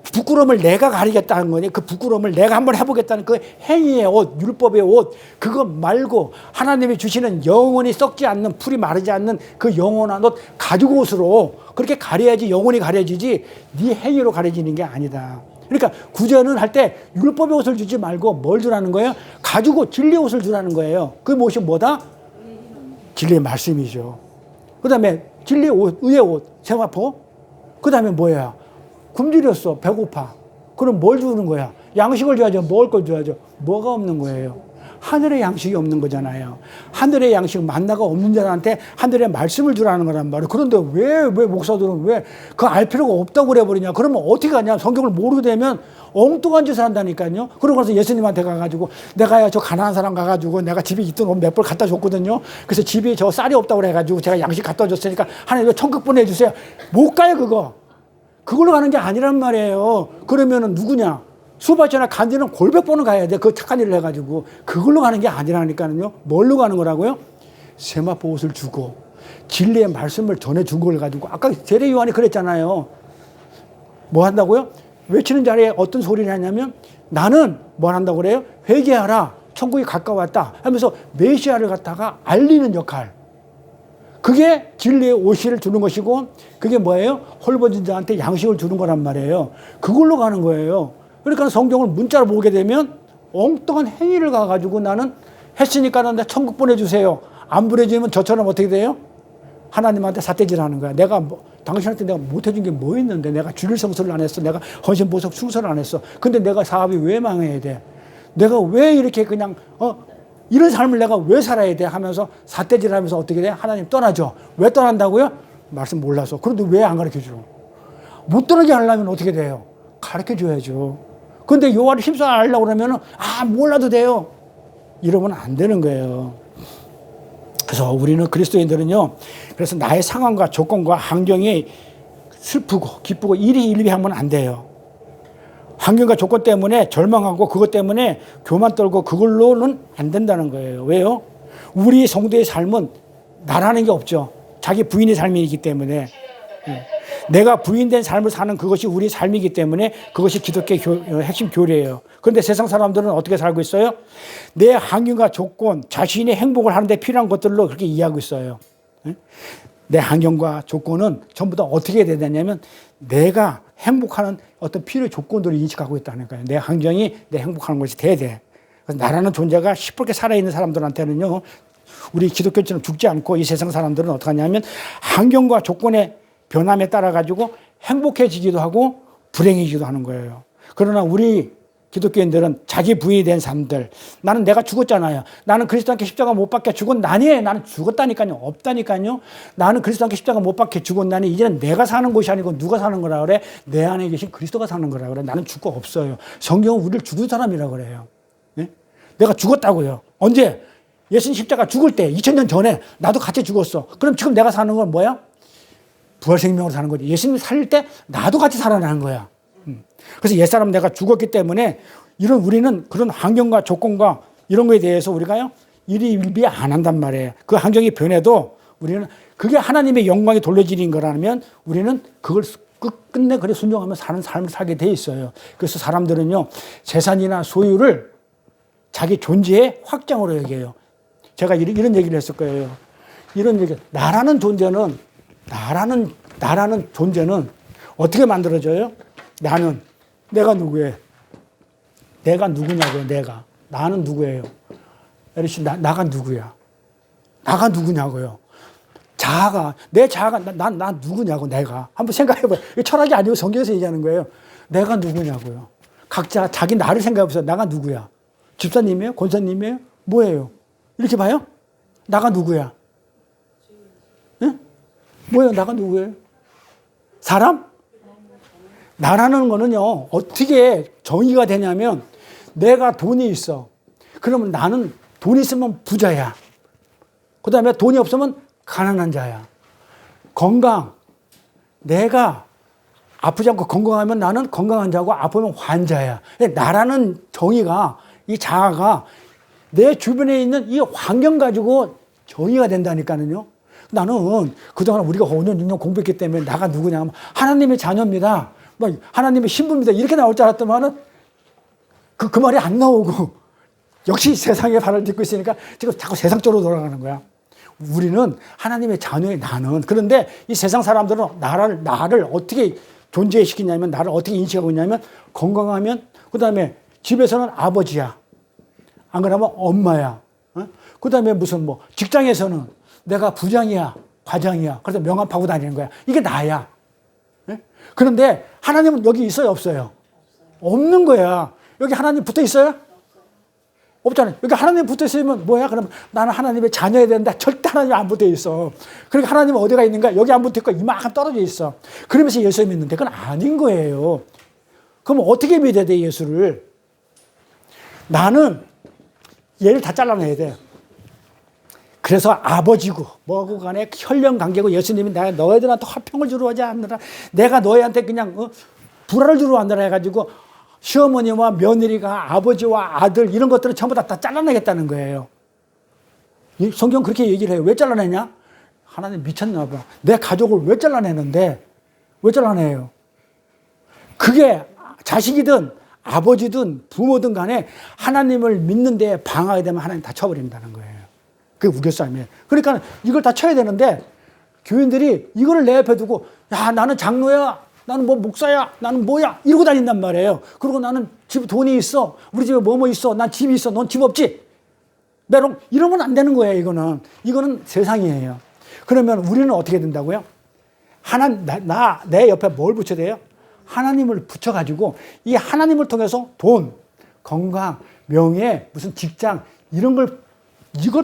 부끄러움을 내가 가리겠다는 거니 그 부끄러움을 내가 한번 해보겠다는 그 행위의 옷, 율법의 옷 그거 말고 하나님이 주시는 영원히 썩지 않는 풀이 마르지 않는 그 영원한 옷 가죽 옷으로 그렇게 가려야지 영원히 가려지지 네 행위로 가려지는 게 아니다. 그러니까 구제는 할 때 율법의 옷을 주지 말고 뭘 주라는 거예요? 가죽 옷, 진리의 옷을 주라는 거예요. 그 옷이 뭐다? 진리의 말씀이죠. 그 다음에 진리의 옷, 의의 옷, 세마포. 그 다음에 뭐야? 굶주렸어. 배고파. 그럼 뭘 주는 거야? 양식을 줘야죠. 먹을 걸 줘야죠. 뭐가 없는 거예요? 하늘의 양식이 없는 거잖아요. 하늘의 양식, 만나가 없는 자한테 하늘의 말씀을 주라는 거란 말이에요. 그런데 왜 목사들은 왜 그 알 필요가 없다고 그래버리냐? 그러면 어떻게 하냐? 성경을 모르게 되면 엉뚱한 짓을 한다니까요. 그러고 나서 예수님한테 가가지고 내가 저 가난한 사람 가가지고 내가 집에 있던 옷 몇 벌 갖다 줬거든요. 그래서 집에 저 쌀이 없다고 그래가지고 제가 양식 갖다 줬으니까 하나님 천국 보내주세요. 못 가요 그거. 그걸로 가는 게 아니란 말이에요. 그러면은 누구냐? 수바치나 간지는 골백 번은 가야 돼. 그 착한 일을 해가지고. 그걸로 가는 게 아니라니까요. 뭘로 가는 거라고요? 세마포 옷을 주고 진리의 말씀을 전해준 걸 가지고 아까 세례 요한이 그랬잖아요. 뭐 한다고요? 외치는 자리에 어떤 소리를 하냐면 나는 뭘 한다고 그래요? 회개하라. 천국이 가까웠다 하면서 메시아를 갖다가 알리는 역할. 그게 진리의 옷을 주는 것이고 그게 뭐예요? 헐벗은 자한테 양식을 주는 거란 말이에요. 그걸로 가는 거예요. 그러니까 성경을 문자로 보게 되면 엉뚱한 행위를 가가지고 나는 했으니까 나 천국 보내주세요. 안 보내주면 저처럼 어떻게 돼요? 하나님한테 삿대질하는 거야. 내가 당신한테 내가 못해준 게 뭐 있는데 내가 주일 성수를 안 했어. 내가 헌신 보석 충성을 안 했어. 근데 내가 사업이 왜 망해야 돼? 내가 왜 이렇게 그냥 이런 삶을 내가 왜 살아야 돼? 하면서 삿대질하면서 어떻게 돼? 하나님 떠나죠. 왜 떠난다고요? 말씀 몰라서. 그런데 왜 안 가르쳐줘? 못 떠나게 하려면 어떻게 돼요? 가르쳐줘야죠. 근데 요한을 힘써 하려고 그러면 몰라도 돼요. 이러면 안 되는 거예요. 그래서 우리는 그리스도인들은요. 그래서 나의 상황과 조건과 환경이 슬프고 기쁘고 일희일비하면 안 돼요. 환경과 조건 때문에 절망하고 그것 때문에 교만 떨고 그걸로는 안 된다는 거예요. 왜요? 우리 성도의 삶은 나라는 게 없죠. 자기 부인의 삶이기 때문에. 내가 부인된 삶을 사는 그것이 우리 삶이기 때문에 그것이 기독교의 핵심 교리예요. 그런데 세상 사람들은 어떻게 살고 있어요? 내 환경과 조건, 자신의 행복을 하는데 필요한 것들로 그렇게 이해하고 있어요. 내 환경과 조건은 전부 다 어떻게 해야 되냐면 내가 행복하는 어떤 필요의 조건들을 인식하고 있다는 거예요. 내 환경이 내 행복하는 것이 돼야 돼. 그래서 나라는 존재가 시뻘게 살아있는 사람들한테는요. 우리 기독교처럼 죽지 않고 이 세상 사람들은 어떻게 하냐면 환경과 조건의 변함에 따라 가지고 행복해지기도 하고 불행해지기도 하는 거예요. 그러나 우리 기독교인들은 자기 부인이 된 삶들. 나는 내가 죽었잖아요. 나는 그리스도 함께 십자가 못 박혀 죽었나니? 나는 죽었다니까요. 없다니까요. 나는 그리스도 함께 십자가 못 박혀 죽었나니? 이제는 내가 사는 곳이 아니고 누가 사는 거라 그래? 내 안에 계신 그리스도가 사는 거라 그래. 나는 죽고 없어요. 성경은 우리를 죽은 사람이라 그래요. 네? 내가 죽었다고요. 언제? 예수님 십자가 죽을 때 2000년 전에 나도 같이 죽었어. 그럼 지금 내가 사는 건 뭐야? 부활 생명으로 사는 거지. 예수님 살릴 때 나도 같이 살아나는 거야. 그래서 옛사람 내가 죽었기 때문에 우리는 그런 환경과 조건과 이런 거에 대해서 우리가요, 일희일비 안 한단 말이에요. 그 환경이 변해도 우리는 그게 하나님의 영광이 돌려지는 거라면 우리는 그걸 끝내 그래 순종하며 사는 삶을 살게 돼 있어요. 그래서 사람들은요, 재산이나 소유를 자기 존재의 확장으로 여겨요. 제가 이런 얘기를 했을 거예요. 이런 얘기, 나라는 존재는 어떻게 만들어져요? 내가 누구예요? 내가 누구냐고요, 내가. 나는 누구예요? 에리씨, 나가 누구야? 나가 누구냐고요? 내 자아가, 나 누구냐고, 내가. 한번 생각해봐요. 이게 철학이 아니고 성경에서 얘기하는 거예요. 내가 누구냐고요. 각자 자기 나를 생각해보세요. 나가 누구야? 집사님이에요? 권사님이에요? 뭐예요? 이렇게 봐요? 나가 누구야? 예? 뭐예요? 나가 누구예요? 사람? 나라는 거는요, 어떻게 정의가 되냐면, 내가 돈이 있어. 그러면 나는 돈이 있으면 부자야. 그 다음에 돈이 없으면 가난한 자야. 건강. 내가 아프지 않고 건강하면 나는 건강한 자고 아프면 환자야. 나라는 정의가, 이 자아가 내 주변에 있는 이 환경 가지고 정의가 된다니까요. 나는 그동안 우리가 5년, 6년 공부했기 때문에 나가 누구냐 하면 하나님의 자녀입니다. 하나님의 신부입니다. 이렇게 나올 줄 알았더만은 그 말이 안 나오고 역시 세상의 발을 딛고 있으니까 지금 자꾸 세상 쪽으로 돌아가는 거야. 우리는 하나님의 자녀의 나는. 그런데 이 세상 사람들은 나를 어떻게 존재시키냐면, 나를 어떻게 인식하고 있냐면, 건강하면, 그 다음에 집에서는 아버지야. 안 그러면 엄마야. 그 다음에 무슨 직장에서는 내가 부장이야, 과장이야. 그래서 명함 파고 다니는 거야. 이게 나야. 그런데 하나님은 여기 있어요, 없어요? 없는 거야. 여기 하나님 붙어 있어요? 없잖아요. 여기 하나님 붙어 있으면 뭐야? 그럼 나는 하나님의 자녀야 되는데 절대 하나님 안 붙어 있어. 그러니까 하나님은 어디가 있는가? 여기 안 붙어 있고 이만큼 떨어져 있어. 그러면서 예수 믿는데 그건 아닌 거예요. 그럼 어떻게 믿어야 돼, 예수를? 나는 얘를 다 잘라내야 돼요. 그래서 아버지고 뭐고 간에 혈연 관계고 예수님이 너희들한테 화평을 주러 오지 않느라 내가 너희한테 그냥 불화를 주러 왔느라 해가지고 시어머니와 며느리가 아버지와 아들 이런 것들을 전부 다 잘라내겠다는 거예요. 성경 그렇게 얘기를 해요. 왜 잘라내냐? 하나님 미쳤나 봐. 내 가족을 왜 잘라내는데? 왜 잘라내요? 그게 자식이든 아버지든 부모든 간에 하나님을 믿는데 방하게 되면 하나님 다 쳐버린다는 거예요. 그게 우겨싸움이에요. 그러니까 이걸 다 쳐야 되는데 교인들이 이거를 내 옆에 두고 야 나는 장로야, 나는 목사야, 나는 뭐야 이러고 다닌단 말이에요. 그리고 나는 집 돈이 있어, 우리 집에 뭐뭐 있어, 난 집이 있어, 넌 집 없지? 메롱 이러면 안 되는 거예요. 이거는 세상이에요. 그러면 우리는 어떻게 된다고요? 내 옆에 뭘 붙여야 돼요? 하나님을 붙여가지고 이 하나님을 통해서 돈, 건강, 명예, 무슨 직장 이걸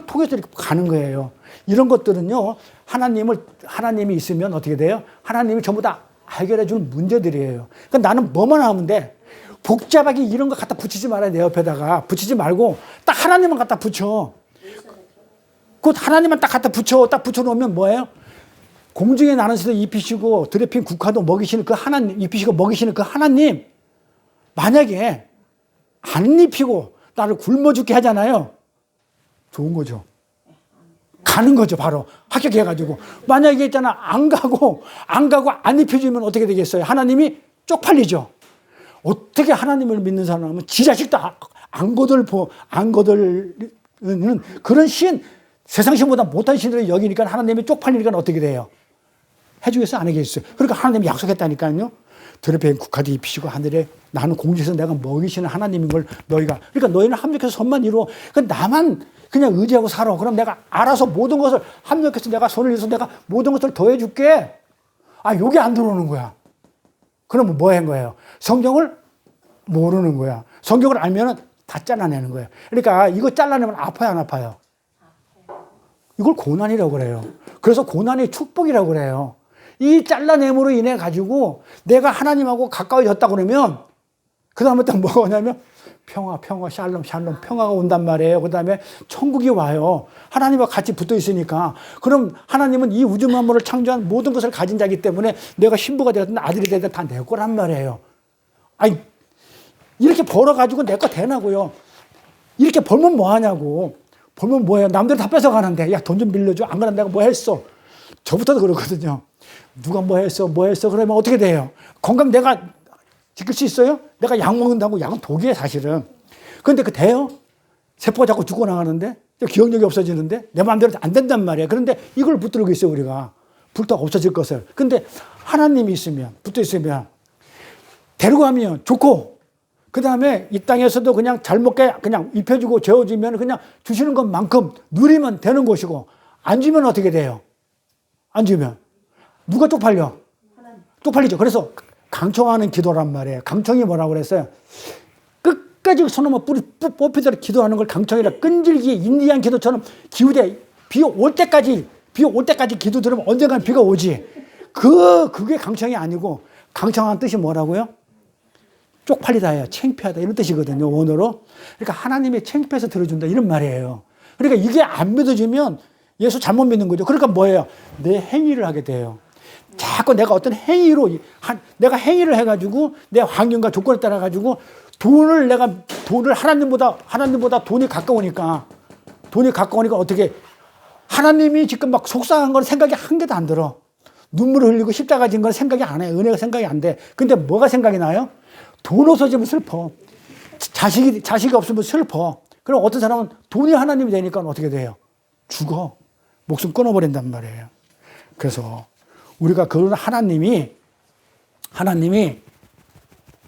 통해서 이렇게 가는 거예요. 이런 것들은요, 하나님이 있으면 어떻게 돼요? 하나님이 전부 다 해결해 주는 문제들이에요. 그러니까 나는 뭐만 하면 돼. 복잡하게 이런 거 갖다 붙이지 말아요. 내 옆에다가. 붙이지 말고 딱 하나님만 갖다 붙여. 그 하나님만 딱 갖다 붙여. 딱 붙여놓으면 뭐예요? 공중에 나는 새도 입히시고 드레핀 국화도 먹이시는 그 하나님, 입히시고 먹이시는 그 하나님, 만약에 안 입히고 나를 굶어 죽게 하잖아요. 좋은 거죠. 가는 거죠, 바로. 합격해가지고. 만약에 있잖아, 안 가고 안 입혀주면 어떻게 되겠어요? 하나님이 쪽팔리죠. 어떻게 하나님을 믿는 사람은 지 자식도 안 거들는 그런 세상 신보다 못한 신을 여기니까 하나님이 쪽팔리니까 어떻게 돼요? 해주겠어요? 안 하겠어요? 그러니까 하나님이 약속했다니까요. 드레펜 국화도 입히시고 하늘에 나는 공중에서 내가 먹이시는 하나님인 걸 너희가. 그러니까 너희는 합력해서 선만 이루어. 그러니까 나만 그냥 의지하고 살아. 그럼 내가 알아서 모든 것을 합력해서 내가 손을 내서 내가 모든 것을 더해줄게. 요게 안 들어오는 거야. 그러면 뭐 한 거예요? 성경을 모르는 거야. 성경을 알면은 다 잘라내는 거예요. 그러니까 이거 잘라내면 아파요, 안 아파요? 이걸 고난이라고 그래요. 그래서 고난이 축복이라고 그래요. 이 잘라냄으로 인해 가지고 내가 하나님하고 가까워졌다 그러면 그 다음부터 뭐가 오냐면 평화, 샬롬, 평화가 온단 말이에요. 그 다음에 천국이 와요. 하나님과 같이 붙어 있으니까. 그럼 하나님은 이 우주 만물을 창조한 모든 것을 가진 자이기 때문에 내가 신부가 되든 아들이 되든 다 내 거란 말이에요. 이렇게 벌어가지고 내 거 되나고요. 이렇게 벌면 뭐 하냐고. 보면 뭐예요? 남들 다 뺏어가는데, 야, 돈 좀 빌려줘. 안 그러면 내가 뭐 했어? 저부터도 그러거든요. 누가 뭐 했어? 뭐 했어? 그러면 어떻게 돼요? 건강 내가 지킬 수 있어요? 내가 약 먹는다고 약은 독이에요, 사실은. 그런데 그 돼요? 세포가 자꾸 죽어나가는데, 기억력이 없어지는데, 내 마음대로 안 된단 말이에요. 그런데 이걸 붙들고 있어요, 우리가. 불도 없어질 것을. 근데 하나님이 있으면, 붙어 있으면, 데리고 가면 좋고, 그 다음에 이 땅에서도 그냥 잘 먹게 그냥 입혀주고 재워주면 그냥 주시는 것만큼 누리면 되는 것이고, 안 주면 어떻게 돼요? 안 주면. 누가 쪽팔려? 쪽팔리죠. 그래서 강청하는 기도란 말이에요. 강청이 뭐라고 그랬어요? 끝까지 손 한번 뽑히도록 기도하는 걸 강청이라, 끈질기게 인디안 기도처럼 기우대, 비 올 때까지 기도 들으면 언젠간 비가 오지. 그게 강청이 아니고, 강청한 뜻이 뭐라고요? 쪽팔리다예요. 창피하다. 이런 뜻이거든요, 원어로. 그러니까 하나님이 창피해서 들어준다. 이런 말이에요. 그러니까 이게 안 믿어지면 예수 잘못 믿는 거죠. 그러니까 뭐예요? 내 행위를 하게 돼요. 자꾸 내가 어떤 행위로, 내가 행위를 해가지고 내 환경과 조건에 따라가지고 돈을 하나님보다 돈이 가까우니까 어떻게, 하나님이 지금 막 속상한 건 생각이 한 개도 안 들어. 눈물을 흘리고 십자가 진 건 생각이 안 해. 은혜가 생각이 안 돼. 근데 뭐가 생각이 나요? 돈 없어지면 슬퍼. 자식이 없으면 슬퍼. 그럼 어떤 사람은 돈이 하나님이 되니까 어떻게 돼요? 죽어. 목숨 끊어버린단 말이에요. 그래서 우리가 그런 하나님이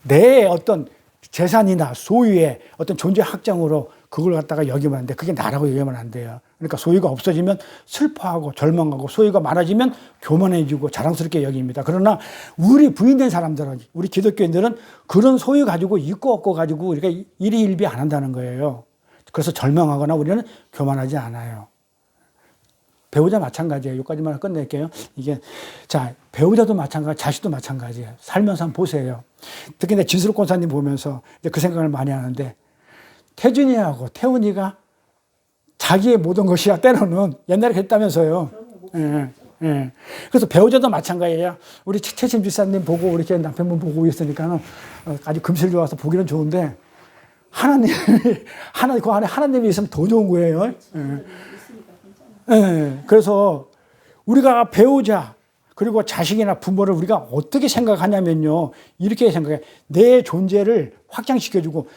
내 어떤 재산이나 소유의 어떤 존재 확장으로 그걸 갖다가 여기면 안 돼. 그게 나라고 여기면 안 돼요. 그러니까 소유가 없어지면 슬퍼하고 절망하고, 소유가 많아지면 교만해지고 자랑스럽게 여깁니다. 그러나 우리 부인된 사람들은, 우리 기독교인들은 그런 소유 가지고 있고 없고 가지고 우리가 일희일비 안 한다는 거예요. 그래서 절망하거나 우리는 교만하지 않아요. 배우자 마찬가지예요. 여기까지만 끝낼게요. 자, 배우자도 마찬가지, 자식도 마찬가지예요. 살면서 한번 보세요. 특히 내 진수록 권사님 보면서 그 생각을 많이 하는데, 태준이하고 태훈이가 자기의 모든 것이야, 때로는. 옛날에 그랬다면서요. 예. 그래서 배우자도 마찬가지예요. 우리 최신 집사님 보고, 우리 남편분 보고 있으니까는 아주 금실 좋아서 보기는 좋은데, 그 안에 하나님이 있으면 더 좋은 거예요. 예. 그래서 우리가 배우자, 그리고 자식이나 부모를 우리가 어떻게 생각하냐면요. 이렇게 생각해. 내 존재를 확장시켜주고,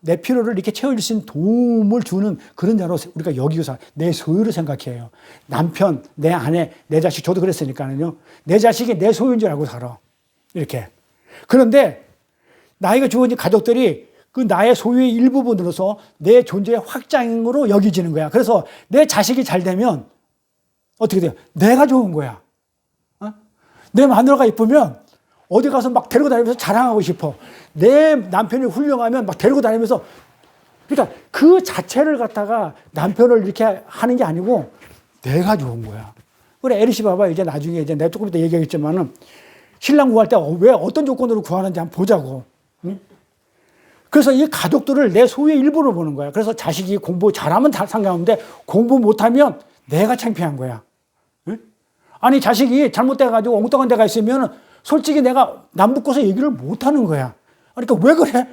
내 필요를 이렇게 채워줄 수 있는 도움을 주는 그런 자로 우리가 여기서 내 소유를 생각해요. 남편, 내 아내, 내 자식, 저도 그랬으니까요. 내 자식이 내 소유인 줄 알고 살아. 이렇게. 그런데 나이가 좋은 가족들이 그 나의 소유의 일부분으로서 내 존재의 확장으로 여기지는 거야. 그래서 내 자식이 잘 되면 어떻게 돼요? 내가 좋은 거야. 내 마누라가 이쁘면 어디 가서 막 데리고 다니면서 자랑하고 싶어. 내 남편이 훌륭하면 막 데리고 다니면서, 그러니까 그 자체를 갖다가 남편을 이렇게 하는 게 아니고 내가 좋은 거야. 그래, 에리 씨 봐봐. 이제 나중에 내가 조금 이따 얘기하겠지만은 신랑 구할 때 왜 어떤 조건으로 구하는지 한번 보자고. 응? 그래서 이 가족들을 내 소유의 일부로 보는 거야. 그래서 자식이 공부 잘하면 다 상관없는데 공부 못하면 내가 창피한 거야. 응? 아니, 자식이 잘못돼가지고 엉뚱한 데가 있으면 솔직히 내가 남 붙고서 얘기를 못 하는 거야. 그러니까 왜 그래?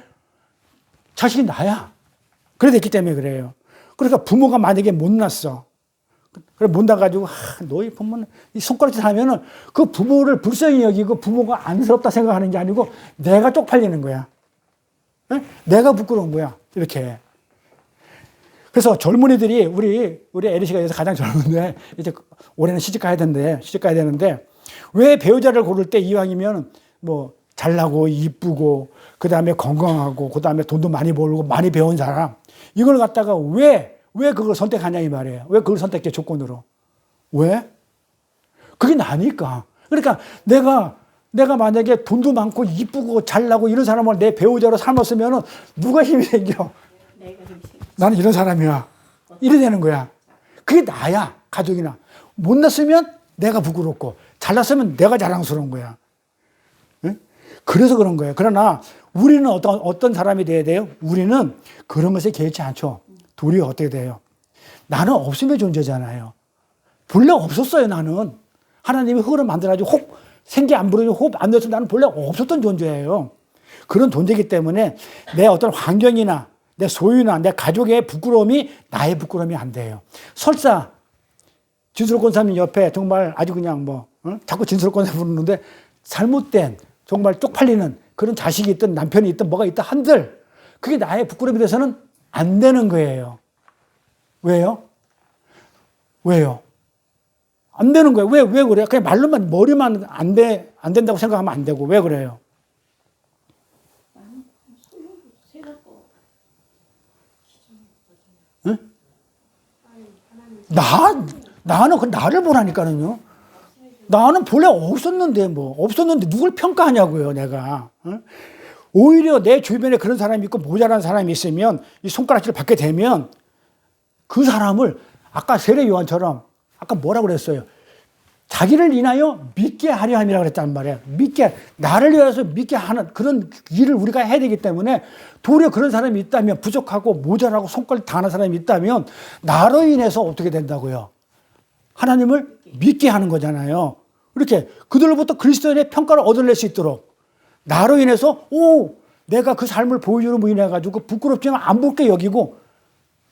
자식이 나야. 그래 됐기 때문에 그래요. 그러니까 부모가 만약에 못났어. 그래, 못나가지고, 너희 부모는 이 손가락질 하면은 그 부모를 불쌍히 여기고 부모가 안쓰럽다 생각하는 게 아니고 내가 쪽팔리는 거야. 네? 내가 부끄러운 거야. 이렇게. 그래서 젊은이들이, 우리 에리씨가 여기서 가장 젊은데, 이제 올해는 시집 가야 되는데, 왜 배우자를 고를 때 이왕이면 뭐 잘나고 이쁘고 그다음에 건강하고 그다음에 돈도 많이 벌고 많이 배운 사람, 이걸 갖다가 왜 그걸 선택하냐 이 말이에요. 왜 그걸 선택해, 조건으로? 왜? 그게 나니까. 그러니까 내가 만약에 돈도 많고 이쁘고 잘나고 이런 사람을 내 배우자로 삼았으면 누가 힘이 생겨? 나는 이런 사람이야. 이래 되는 거야. 그게 나야, 가족이나. 못났으면 내가 부끄럽고 잘났으면 내가 자랑스러운 거야. 응? 그래서 그런 거예요. 그러나 우리는 어떤 사람이 돼야 돼요? 우리는 그런 것에 개의치 않죠. 도리어 어떻게 돼요? 나는 없음의 존재잖아요. 본래 없었어요, 나는. 하나님이 흙으로 만들어가지고 생기 안 부르고 호흡 안 넣어서 나는 본래 없었던 존재예요. 그런 존재이기 때문에 내 어떤 환경이나 내 소유나 내 가족의 부끄러움이 나의 부끄러움이 안 돼요. 설사 진수록 권사님 옆에 정말 아주 그냥 자꾸 진수록 권사 부르는데 잘못된 정말 쪽팔리는 그런 자식이 있든 남편이 있든 뭐가 있든 한들 그게 나의 부끄러움이 돼서는 안 되는 거예요. 왜요? 왜요? 안 되는 거예요. 왜 그래요? 그냥 말로만, 머리만 안 된다고 생각하면 안 되고, 왜 그래요? 응? 나는 나를 보라니까요. 나는 본래 없었는데 없었는데 누굴 평가하냐고요, 내가. 응? 오히려 내 주변에 그런 사람이 있고 모자란 사람이 있으면 이 손가락질을 받게 되면 그 사람을 아까 세례 요한처럼 아까 뭐라고 그랬어요? 자기를 인하여 믿게 하려 함이라고 그랬단 말이에요. 나를 위해서 믿게 하는 그런 일을 우리가 해야 되기 때문에 도리어 그런 사람이 있다면 부족하고 모자라고 손가락 당하는 사람이 있다면 나로 인해서 어떻게 된다고요? 하나님을 믿게 하는 거잖아요. 이렇게 그들로부터 그리스도인의 평가를 얻어낼 수 있도록 나로 인해서 내가 그 삶을 보여주는 인해 가지고 부끄럽지만 안 볼게 여기고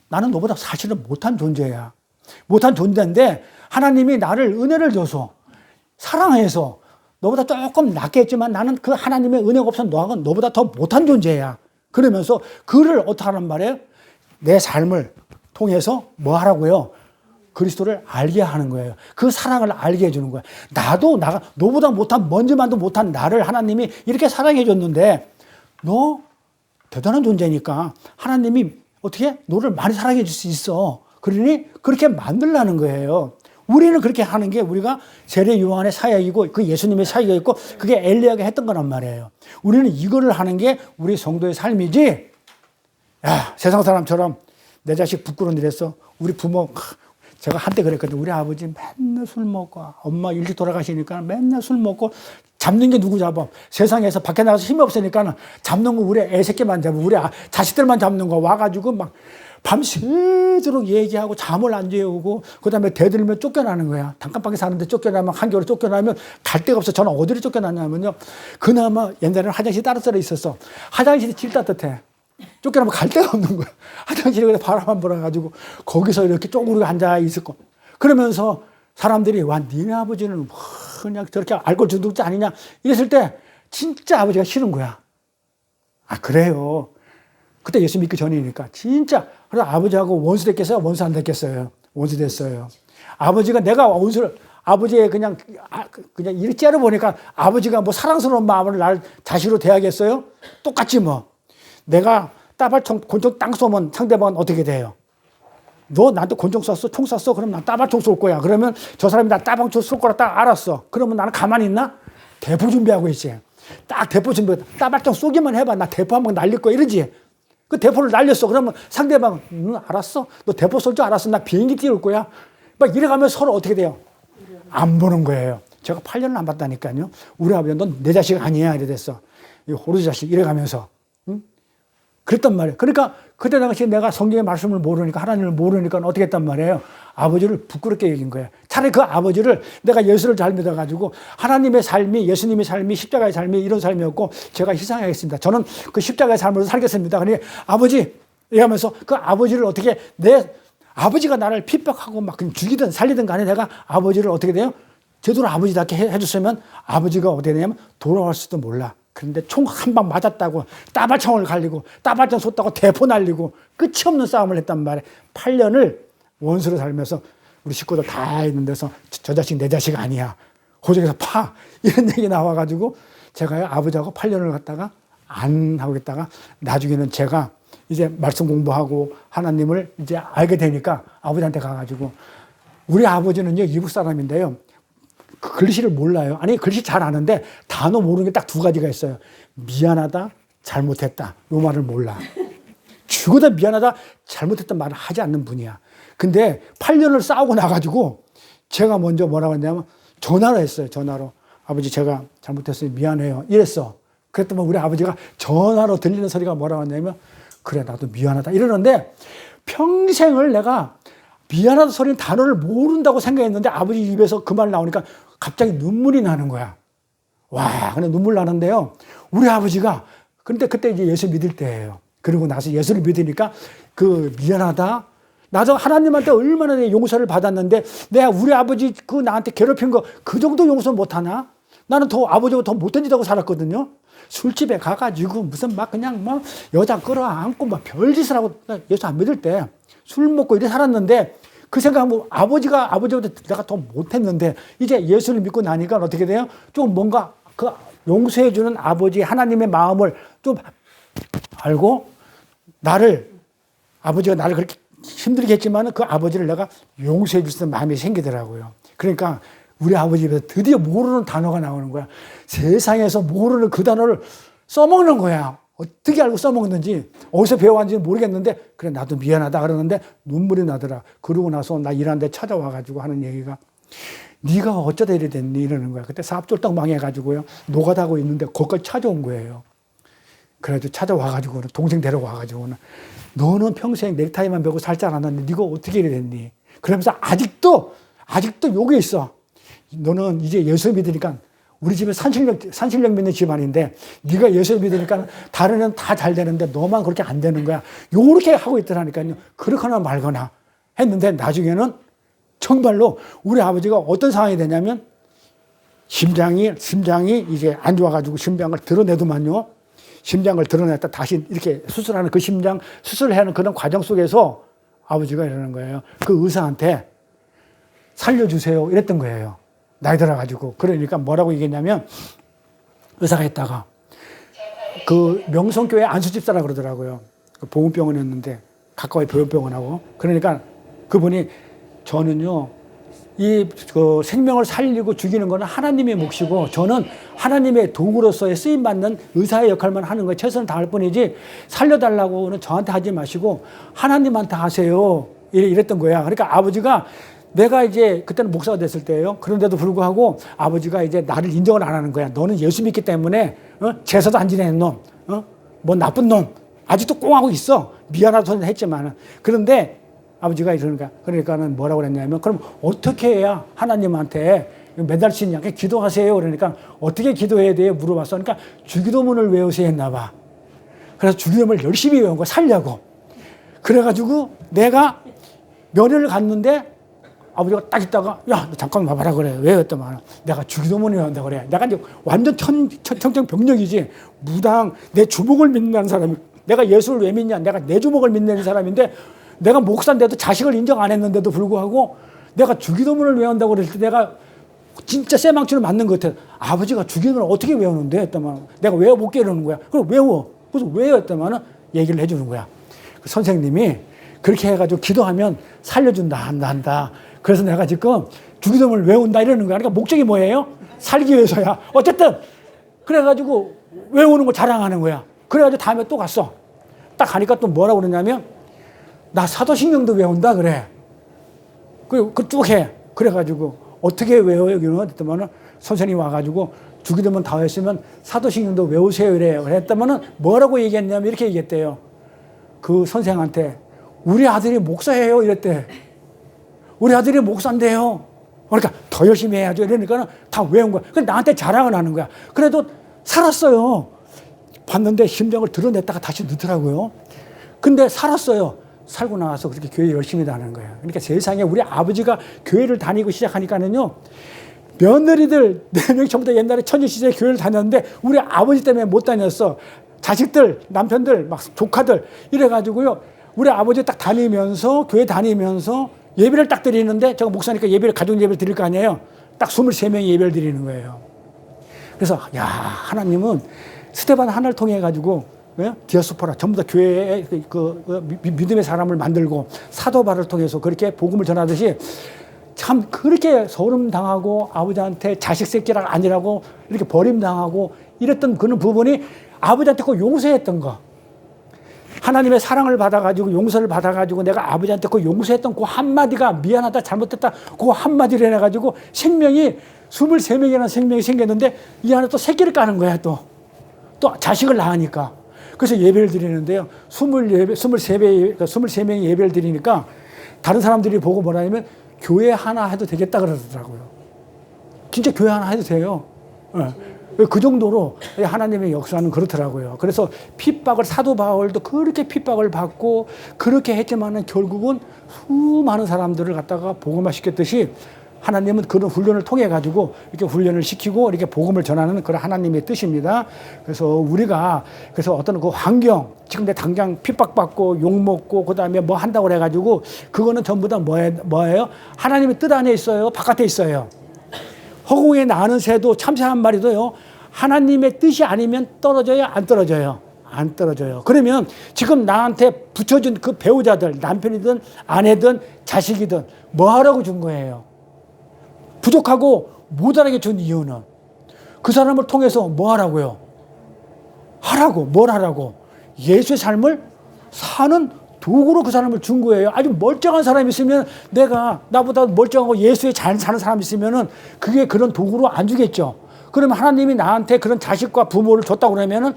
나는 너보다 사실은 못한 존재야. 못한 존재인데 하나님이 나를 은혜를 줘서 사랑해서 너보다 조금 낫게 했지만 나는 그 하나님의 은혜가 없어서 너보다 더 못한 존재야. 그러면서 그를 어떻게 하란 말이에요? 내 삶을 통해서 뭐 하라고요? 그리스도를 알게 하는 거예요. 그 사랑을 알게 해주는 거예요. 너보다 못한, 먼지만도 못한 나를 하나님이 이렇게 사랑해 줬는데 너 대단한 존재니까 하나님이 어떻게 너를 많이 사랑해 줄 수 있어. 그러니 그렇게 만들라는 거예요. 우리는 그렇게 하는 게 우리가 세례 요한의 사역이고 그 예수님의 사역이 있고 그게 엘리야가 했던 거란 말이에요. 우리는 이거를 하는 게 우리 성도의 삶이지. 야, 세상 사람처럼 내 자식 부끄러운 일 했어. 우리 부모 제가 한때 그랬거든요. 우리 아버지 맨날 술 먹고 엄마 일찍 돌아가시니까 맨날 술 먹고 잡는 게 누구 잡아? 세상에서 밖에 나가서 힘이 없으니까 잡는 거 우리 애새끼만 잡아. 우리 자식들만 잡는 거 와가지고 막 밤새도록 얘기하고 잠을 안 재우고 그다음에 대들면 쫓겨나는 거야. 단칸방에 사는데 쫓겨나면 한겨울에 쫓겨나면 갈 데가 없어. 저는 어디로 쫓겨났냐면요. 그나마 옛날에는 화장실이 따로따로 있었어. 화장실이 질 따뜻해. 쫓겨나면 갈 데가 없는 거야. 화장실에 그냥 바람만 불어가지고 거기서 이렇게 쪼그리고 앉아 있을 거. 그러면서 사람들이 와 니네 아버지는 그냥 저렇게 알코올 중독자 아니냐 이랬을 때 진짜 아버지가 싫은 거야. 아 그래요. 그때 예수 믿기 전이니까 진짜 그래서 아버지하고 원수 됐겠어요? 원수 안 됐겠어요? 원수 됐어요. 아버지가 내가 아버지의 그냥 이렇게 째려보니까 아버지가 뭐 사랑스러운 마음을 날 자식으로 대하겠어요? 똑같지 뭐. 내가 권총 땅 쏘면 상대방은 어떻게 돼요? 너 나한테 권총 쐈어? 총 쐈어? 그럼 난 따발총 쏠 거야. 그러면 저 사람이 나 따발총 쏠 거라 딱 알았어. 그러면 나는 가만히 있나? 대포 준비하고 있지. 딱 대포 준비, 따발총 쏘기만 해봐. 나 대포 한번 날릴 거야. 이러지. 그 대포를 날렸어. 그러면 상대방, 알았어? 너 대포 쏠 줄 알았어? 나 비행기 띄울 거야. 막 이래가면 서로 어떻게 돼요? 안 보는 거예요. 제가 8년을 안 봤다니까요. 우리 아버지, 넌 내 자식 아니야. 이래 됐어. 이 호르지 자식. 이래가면서. 응? 그랬단 말이에요. 그러니까 그때 당시 내가 성경의 말씀을 모르니까 하나님을 모르니까 어떻게 했단 말이에요. 아버지를 부끄럽게 여긴 거예요. 차라리 그 아버지를 내가 예수를 잘 믿어가지고 하나님의 삶이 예수님의 삶이 십자가의 삶이 이런 삶이었고 제가 희생하겠습니다. 저는 그 십자가의 삶으로 살겠습니다. 그러니 아버지 이러면서 그 아버지를 어떻게 내 아버지가 나를 핍박하고 막 죽이든 살리든 간에 내가 아버지를 어떻게 돼요? 제대로 아버지답게 해줬으면 아버지가 어떻게 되냐면 돌아올 수도 몰라. 그런데 총 한 방 맞았다고 따발총을 갈리고 따발총 쏟다고 대포 날리고 끝이 없는 싸움을 했단 말이에요. 8년을 원수로 살면서 우리 식구들 다 있는 데서 저 자식 내 자식 아니야. 고정에서 파 이런 얘기 나와가지고 제가 아버지하고 8년을 갔다가 안 하고 있다가 나중에는 제가 이제 말씀 공부하고 하나님을 이제 알게 되니까 아버지한테 가가지고 우리 아버지는요 이북 사람인데요. 글씨를 몰라요. 아니 글씨 잘 아는데 단어 모르는 게 딱 두 가지가 있어요. 미안하다, 잘못했다. 이 말을 몰라. 죽어도 미안하다, 잘못했단 말을 하지 않는 분이야. 근데 8년을 싸우고 나가지고 제가 먼저 뭐라고 했냐면 전화로 했어요. 전화로. 아버지 제가 잘못했어요. 미안해요. 이랬어. 그랬더니 우리 아버지가 전화로 들리는 소리가 뭐라고 했냐면 그래 나도 미안하다 이러는데 평생을 내가 미안하다 소리는 단어를 모른다고 생각했는데 아버지 입에서 그 말 나오니까 갑자기 눈물이 나는 거야. 와, 근데 눈물 나는데요. 우리 아버지가, 근데 그때 이제 예수 믿을 때예요. 그러고 나서 예수를 믿으니까 미안하다. 나도 하나님한테 얼마나 용서를 받았는데 내가 우리 아버지 나한테 괴롭힌 거 그 정도 용서 못하나? 나는 아버지보다 더 못된 짓하고 살았거든요. 술집에 가가지고 무슨 그냥 여자 끌어안고 별짓을 하고 예수 안 믿을 때 술 먹고 이렇게 살았는데 그 생각하면 아버지보다 내가 더 못했는데 이제 예수를 믿고 나니까 어떻게 돼요? 좀 뭔가 용서해주는 아버지 하나님의 마음을 좀 알고 아버지가 나를 그렇게 힘들게 했지만 그 아버지를 내가 용서해 줄 수 있는 마음이 생기더라고요. 그러니까 우리 아버지 입에서 드디어 모르는 단어가 나오는 거야. 세상에서 모르는 그 단어를 써먹는 거야. 어떻게 알고 써먹는지 어디서 배워왔는지 모르겠는데 그래 나도 미안하다 그러는데 눈물이 나더라. 그러고 나서 나 일하는데 찾아와가지고 하는 얘기가 네가 어쩌다 이래 됐니 이러는 거야. 그때 사업 쫄딱 망해가지고요. 노가다하고 있는데 거기까지 찾아온 거예요. 그래가지고 찾아와가지고 동생 데려와가지고는 너는 평생 넥타이만 메고 살지 않았는데 네가 어떻게 이래 됐니? 그러면서 아직도 욕이 있어. 너는 이제 예수 믿으니까 우리 집에 산신령 믿는 집안인데 네가 예수 믿으니까 다른 애는 다 잘 되는데 너만 그렇게 안 되는 거야. 요렇게 하고 있더라니까요. 그렇거나 말거나 했는데 나중에는 정말로 우리 아버지가 어떤 상황이 되냐면 심장이 이제 안 좋아가지고 심장을 드러내더만요. 심장을 드러냈다 다시 이렇게 수술하는 그 심장 수술을 하는 그런 과정 속에서 아버지가 이러는 거예요. 그 의사한테 살려주세요 이랬던 거예요. 나이 들어가지고. 그러니까 뭐라고 얘기했냐면 의사가 했다가 명성교회 안수집사라 그러더라고요. 보훈병원이었는데 가까이 보훈병원하고. 그러니까 그분이 저는요 생명을 살리고 죽이는 거는 하나님의 몫이고 저는 하나님의 도구로서의 쓰임받는 의사의 역할만 하는 거에 최선을 다할 뿐이지 살려달라고는 저한테 하지 마시고 하나님한테 하세요. 이랬던 거야. 그러니까 아버지가 내가 이제 그때는 목사가 됐을 때예요. 그런데도 불구하고 아버지가 이제 나를 인정을 안 하는 거야. 너는 예수 믿기 때문에 제사도 안 지내는 놈, 뭐 나쁜 놈 아직도 꽁하고 있어. 미안하다 소리는 했지만은 그런데 아버지가 이러는 거야. 그러니까는 뭐라고 그랬냐면 그럼 어떻게 해야 하나님한테 매달 신냥 기도하세요. 그러니까 어떻게 기도해야 돼요? 물어봤어. 그러니까 주기도문을 외우세요 했나 봐. 그래서 주기도문을 열심히 외운 거야. 살려고. 그래가지고 내가 면회를 갔는데 아버지가 딱 있다가 야, 너 잠깐 와봐라 그래. 왜? 했더만 내가 주기도문을 외운다 그래. 내가 이제 완전 청정병력이지. 무당 내 주먹을 믿는 사람이 내가 예수를 왜 믿냐. 내가 내 주먹을 믿는 사람인데 내가 목사인데도 자식을 인정 안 했는데도 불구하고 내가 주기도문을 외운다고 그랬을 때 내가 진짜 쇠망치로 맞는 것 같아. 아버지가 주기도문을 어떻게 외우는데? 했더만 내가 외워볼게 이러는 거야. 그럼 외워. 그래서 외워 했더만 얘기를 해주는 거야. 그 선생님이 그렇게 해가지고 기도하면 살려준다 한다. 그래서 내가 지금 주기도문을 외운다 이러는 거야. 그러니까 목적이 뭐예요? 살기 위해서야. 어쨌든 그래가지고 외우는 거 자랑하는 거야. 그래가지고 다음에 또 갔어. 딱 가니까 또 뭐라고 그러냐면 나 사도신경도 외운다 그래. 그 쭉 해. 그래가지고 어떻게 외워요? 그랬더만은 선생님이 와가지고 주기도문 다 했으면 사도신경도 외우세요 이래요. 그랬더만은 뭐라고 얘기했냐면 이렇게 얘기했대요. 그 선생한테 우리 아들이 목사예요 이랬대. 우리 아들이 목사인데요. 그러니까 더 열심히 해야죠. 이러니까 다 외운 거야. 그래서 나한테 자랑을 하는 거야. 그래도 살았어요. 봤는데 심장을 드러냈다가 다시 넣더라고요. 근데 살았어요. 살고 나와서 그렇게 교회 열심히 다니는 거예요. 그러니까 세상에 우리 아버지가 교회를 다니고 시작하니까는요. 며느리들 4명이 전부 다 옛날에 천주시대에 교회를 다녔는데 우리 아버지 때문에 못 다녔어. 자식들, 남편들, 막 조카들 이래가지고요. 우리 아버지 딱 다니면서 교회 다니면서 예배를 딱 드리는데 제가 목사니까 가족 예배를 드릴 거 아니에요. 딱 23명이 예배를 드리는 거예요. 그래서 야 하나님은 스데반 하나를 통해 가지고 디아스포라 전부 다 교회에 믿음의 사람을 만들고 사도바를 통해서 그렇게 복음을 전하듯이 참 그렇게 소름 당하고 아버지한테 자식 새끼라 아니라고 이렇게 버림당하고 이랬던 그런 부분이 아버지한테 그 용서했던 거. 하나님의 사랑을 받아가지고 용서를 받아가지고 내가 아버지한테 그 용서했던 그 한마디가 미안하다 잘못했다 그 한마디를 해가지고 생명이 23명이라는 생명이 생겼는데 이 안에 또 새끼를 까는 거야 또 자식을 낳으니까. 그래서 예배를 드리는데요. 23명이 예배를 드리니까 다른 사람들이 보고 뭐라 하냐면 교회 하나 해도 되겠다 그러더라고요. 진짜 교회 하나 해도 돼요. 그 정도로 하나님의 역사는 그렇더라고요. 그래서 핍박을 사도 바울도 그렇게 핍박을 받고 그렇게 했지만은 결국은 수많은 사람들을 갖다가 복음화 시켰듯이 하나님은 그런 훈련을 통해 가지고 이렇게 훈련을 시키고 이렇게 복음을 전하는 그런 하나님의 뜻입니다. 그래서 우리가 그래서 어떤 그 환경 지금 내 당장 핍박받고 욕 먹고 그다음에 뭐 한다고 그래 가지고 그거는 전부 다 뭐예요? 하나님의 뜻 안에 있어요. 바깥에 있어요. 허공에 나는 새도 참새 한 마리도요. 하나님의 뜻이 아니면 떨어져요? 안 떨어져요? 안 떨어져요. 그러면 지금 나한테 붙여준 그 배우자들, 남편이든 아내든 자식이든 뭐 하라고 준 거예요? 부족하고 못하게 준 이유는 그 사람을 통해서 뭐 하라고요? 하라고, 뭘 하라고? 예수의 삶을 사는 도구로 그 사람을 준 거예요. 아주 멀쩡한 사람이 있으면 나보다 멀쩡하고 예수에 잘 사는 사람이 있으면은 그게 그런 도구로 안 주겠죠. 그러면 하나님이 나한테 그런 자식과 부모를 줬다고 그러면은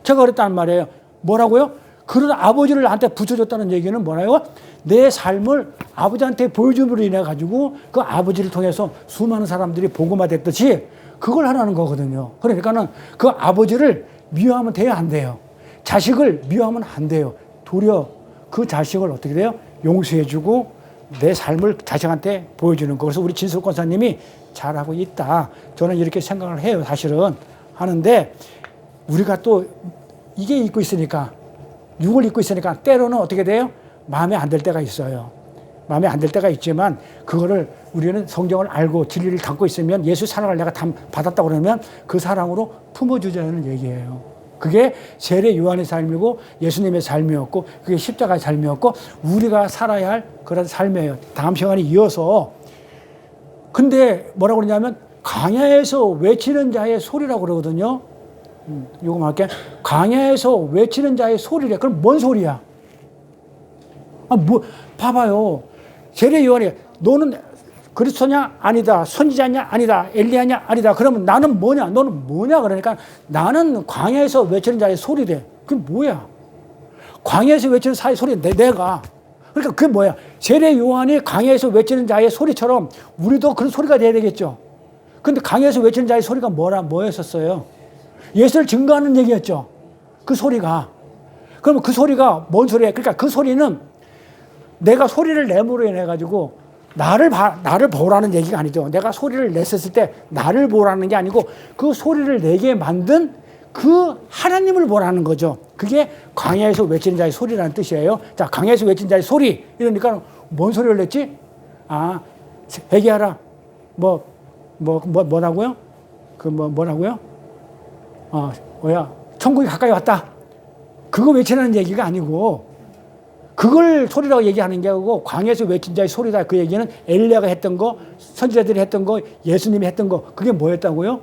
제가 그랬단 말이에요. 뭐라고요? 그런 아버지를 나한테 붙여줬다는 얘기는 뭐라고요? 내 삶을 아버지한테 보여줌으로 인해 가지고 그 아버지를 통해서 수많은 사람들이 복음화 됐듯이 그걸 하라는 거거든요. 그러니까는 그 아버지를 미워하면 돼요, 안 돼요? 자식을 미워하면 안 돼요. 도리어 그 자식을 어떻게 돼요? 용서해주고 내 삶을 자식한테 보여주는 거. 그래서 우리 진숙 권사님이 잘하고 있다. 저는 이렇게 생각을 해요. 사실은 하는데 우리가 또 이게 있고 있으니까 육을 입고 있으니까 때로는 어떻게 돼요? 마음에 안 들 때가 있어요. 마음에 안 들 때가 있지만 그거를 우리는 성경을 알고 진리를 담고 있으면 예수 사랑을 내가 받았다고 그러면 그 사랑으로 품어주자는 얘기예요. 그게 세례 요한의 삶이고 예수님의 삶이었고 그게 십자가의 삶이었고 우리가 살아야 할 그런 삶이에요. 다음 시간에 이어서 근데 뭐라고 그러냐면 광야에서 외치는 자의 소리라고 그러거든요. 요거 말할게. 광야에서 외치는 자의 소리래. 그럼 뭔 소리야? 봐봐요. 세례 요한이 너는 그리스도냐? 아니다. 선지자냐? 아니다. 엘리야냐? 아니다. 그러면 나는 뭐냐? 너는 뭐냐? 그러니까 나는 광야에서 외치는 자의 소리래. 그게 뭐야? 광야에서 외치는 자의 소리 내가. 그러니까 그게 뭐야? 세례 요한이 광야에서 외치는 자의 소리처럼 우리도 그런 소리가 돼야 되겠죠. 근데 광야에서 외치는 자의 소리가 뭐였었어요? 예수를 증거하는 얘기였죠. 그 소리가. 그러면 그 소리가 뭔 소리야? 그러니까 그 소리는 내가 소리를 내므로 인해 가지고 나를 보라는 얘기가 아니죠. 내가 소리를 냈었을 때 나를 보라는 게 아니고 그 소리를 내게 만든 그 하나님을 보라는 거죠. 그게 광야에서 외치는 자의 소리라는 뜻이에요. 자, 광야에서 외치는 자의 소리. 이러니까 뭔 소리를 냈지? 회개하라. 뭐라고요? 뭐라고요? 천국이 가까이 왔다. 그거 외치는 얘기가 아니고 그걸 소리라고 얘기하는 게 아니고 광야에서 외친 자의 소리다. 그 얘기는 엘리야가 했던 거, 선지자들이 했던 거, 예수님이 했던 거. 그게 뭐였다고요?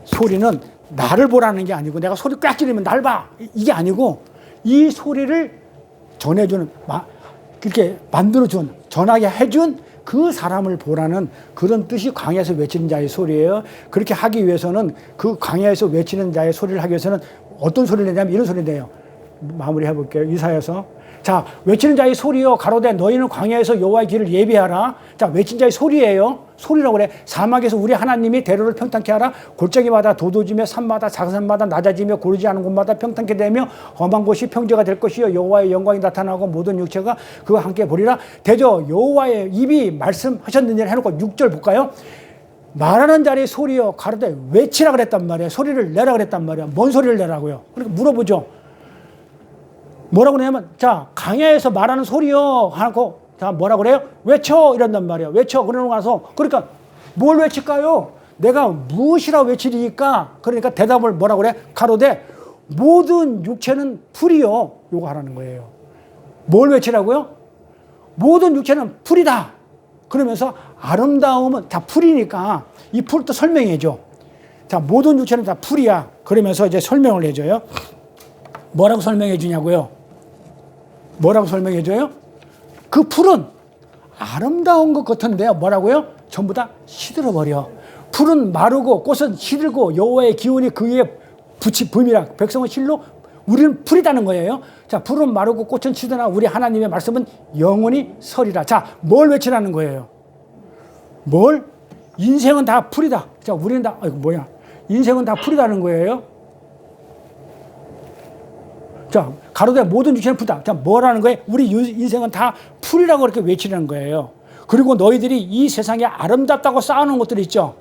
소리는 나를 보라는 게 아니고 내가 소리 꽉 지르면 날 봐. 이게 아니고 이 소리를 전해주는 그렇게 만들어준 전하게 해준 그 사람을 보라는 그런 뜻이 광야에서 외치는 자의 소리예요. 그렇게 하기 위해서는 그 광야에서 외치는 자의 소리를 하기 위해서는 어떤 소리를 내냐면 이런 소리를 내요. 마무리 해볼게요. 이사야서. 자, 외치는 자의 소리요. 가로되 너희는 광야에서 여호와의 길을 예비하라. 자, 외친 자의 소리예요. 소리라고 그래. 사막에서 우리 하나님이 대로를 평탄케 하라. 골짜기마다 도도지며 산마다 작은 산마다 낮아지며 고르지 않은 곳마다 평탄케 되며 험한 곳이 평지가 될 것이요 여호와의 영광이 나타나고 모든 육체가 그와 함께 보리라. 대저 여호와의 입이 말씀하셨느니라 해놓고 6절 볼까요? 말하는 자의 소리요. 가로되 외치라 그랬단 말이에요. 소리를 내라 그랬단 말이에요. 뭔 소리를 내라고요? 그러니까 물어보죠. 뭐라고 그러냐면 자, 광야에서 말하는 소리요 하고 자, 뭐라고 그래요? 외쳐 이런단 말이에요. 외쳐 그러고 나서 그러니까 뭘 외칠까요? 내가 무엇이라 외치리까? 그러니까 대답을 뭐라고 그래? 가로되 모든 육체는 풀이요. 요거 하라는 거예요. 뭘 외치라고요? 모든 육체는 풀이다. 그러면서 아름다움은 다 풀이니까 이 풀도 설명해줘. 자, 모든 육체는 다 풀이야. 그러면서 이제 설명을 해줘요. 뭐라고 설명해 주냐고요? 뭐라고 설명해 줘요? 그 풀은 아름다운 것 같은데요. 뭐라고요? 전부 다 시들어버려. 풀은 마르고 꽃은 시들고 여호와의 기운이 그 위에 붐이라. 백성은 실로 우리는 풀이라는 거예요. 자, 풀은 마르고 꽃은 시드나 우리 하나님의 말씀은 영원히 서리라. 자, 뭘 외치라는 거예요? 뭘? 인생은 다 풀이다. 자, 우리는 다, 아이고, 뭐야. 인생은 다 풀이다는 거예요. 자, 가로되 모든 육체는 풀이다. 자, 뭐라는 거예요? 우리 인생은 다 풀이라고 그렇게 외치는 거예요. 그리고 너희들이 이 세상에 아름답다고 쌓아놓은 것들 있죠.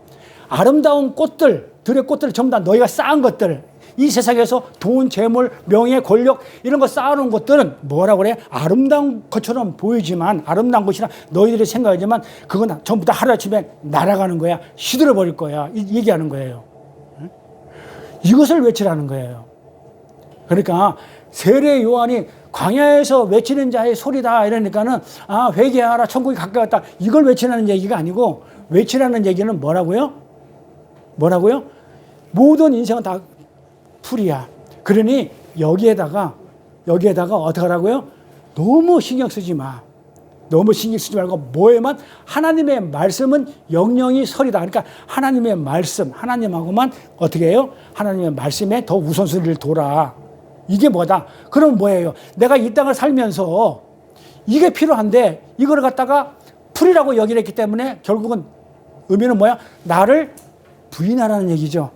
아름다운 꽃들, 들의 꽃들 전부 다 너희가 쌓은 것들. 이 세상에서 돈, 재물, 명예, 권력 이런 거 쌓아놓은 것들은 뭐라고 그래? 아름다운 것처럼 보이지만 아름다운 것이라 너희들이 생각하지만 그건 전부 다 하루아침에 날아가는 거야. 시들어버릴 거야. 얘기하는 거예요. 이것을 외치라는 거예요. 그러니까 세례 요한이 광야에서 외치는 자의 소리다 이러니까는 아, 회개하라 천국이 가까이 왔다 이걸 외치라는 얘기가 아니고 외치라는 얘기는 뭐라고요? 뭐라고요? 모든 인생은 다 풀이야. 그러니 여기에다가 어떻게 하라고요? 너무 신경 쓰지 마. 너무 신경 쓰지 말고 뭐에만 하나님의 말씀은 영영이 설이다. 그러니까 하나님의 말씀, 하나님하고만 어떻게 해요? 하나님의 말씀에 더 우선순위를 둬라. 이게 뭐다? 그럼 뭐예요? 내가 이 땅을 살면서 이게 필요한데 이걸 갖다가 풀이라고 여기를 했기 때문에 결국은 의미는 뭐야? 나를 부인하라는 얘기죠.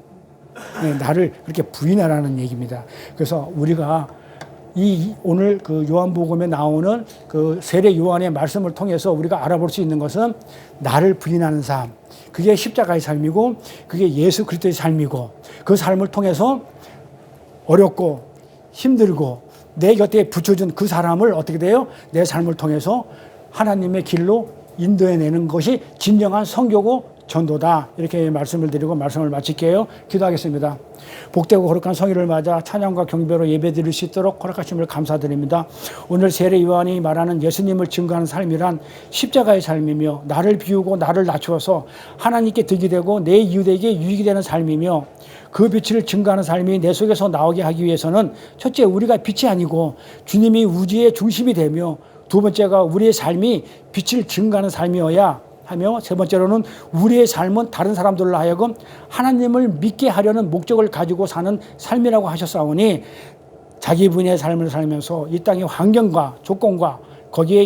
네, 나를 그렇게 부인하라는 얘기입니다. 그래서 우리가 오늘 그 요한복음에 나오는 그 세례 요한의 말씀을 통해서 우리가 알아볼 수 있는 것은 나를 부인하는 삶. 그게 십자가의 삶이고 그게 예수 그리스도의 삶이고 그 삶을 통해서 어렵고 힘들고 내 곁에 붙여준 그 사람을 어떻게 돼요? 내 삶을 통해서 하나님의 길로 인도해내는 것이 진정한 선교고 전도다. 이렇게 말씀을 드리고 말씀을 마칠게요. 기도하겠습니다. 복되고 거룩한 성일을 맞아 찬양과 경배로 예배드릴 수 있도록 허락하심을 감사드립니다. 오늘 세례 요한이 말하는 예수님을 증거하는 삶이란 십자가의 삶이며 나를 비우고 나를 낮추어서 하나님께 득이 되고 내 이웃에게 유익이 되는 삶이며 그 빛을 증거하는 삶이 내 속에서 나오게 하기 위해서는 첫째 우리가 빛이 아니고 주님이 우주의 중심이 되며 두 번째가 우리의 삶이 빛을 증거하는 삶이어야 하며 세 번째로는 우리의 삶은 다른 사람들로 하여금 하나님을 믿게 하려는 목적을 가지고 사는 삶이라고 하셨사오니 자기 분의 삶을 살면서 이 땅의 환경과 조건과 거기에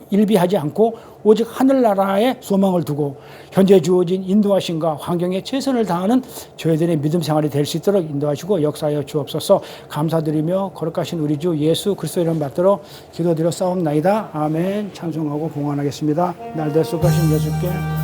일비하지 않고 오직 하늘나라에 소망을 두고 현재 주어진 인도하심과 환경에 최선을 다하는 저희들의 믿음 생활이 될 수 있도록 인도하시고 역사하여 주옵소서. 감사드리며 거룩하신 우리 주 예수 그리스도 이름 받들어 기도드려 싸움나이다. 아멘. 찬송하고 봉헌하겠습니다. 날들 수고하신 예수께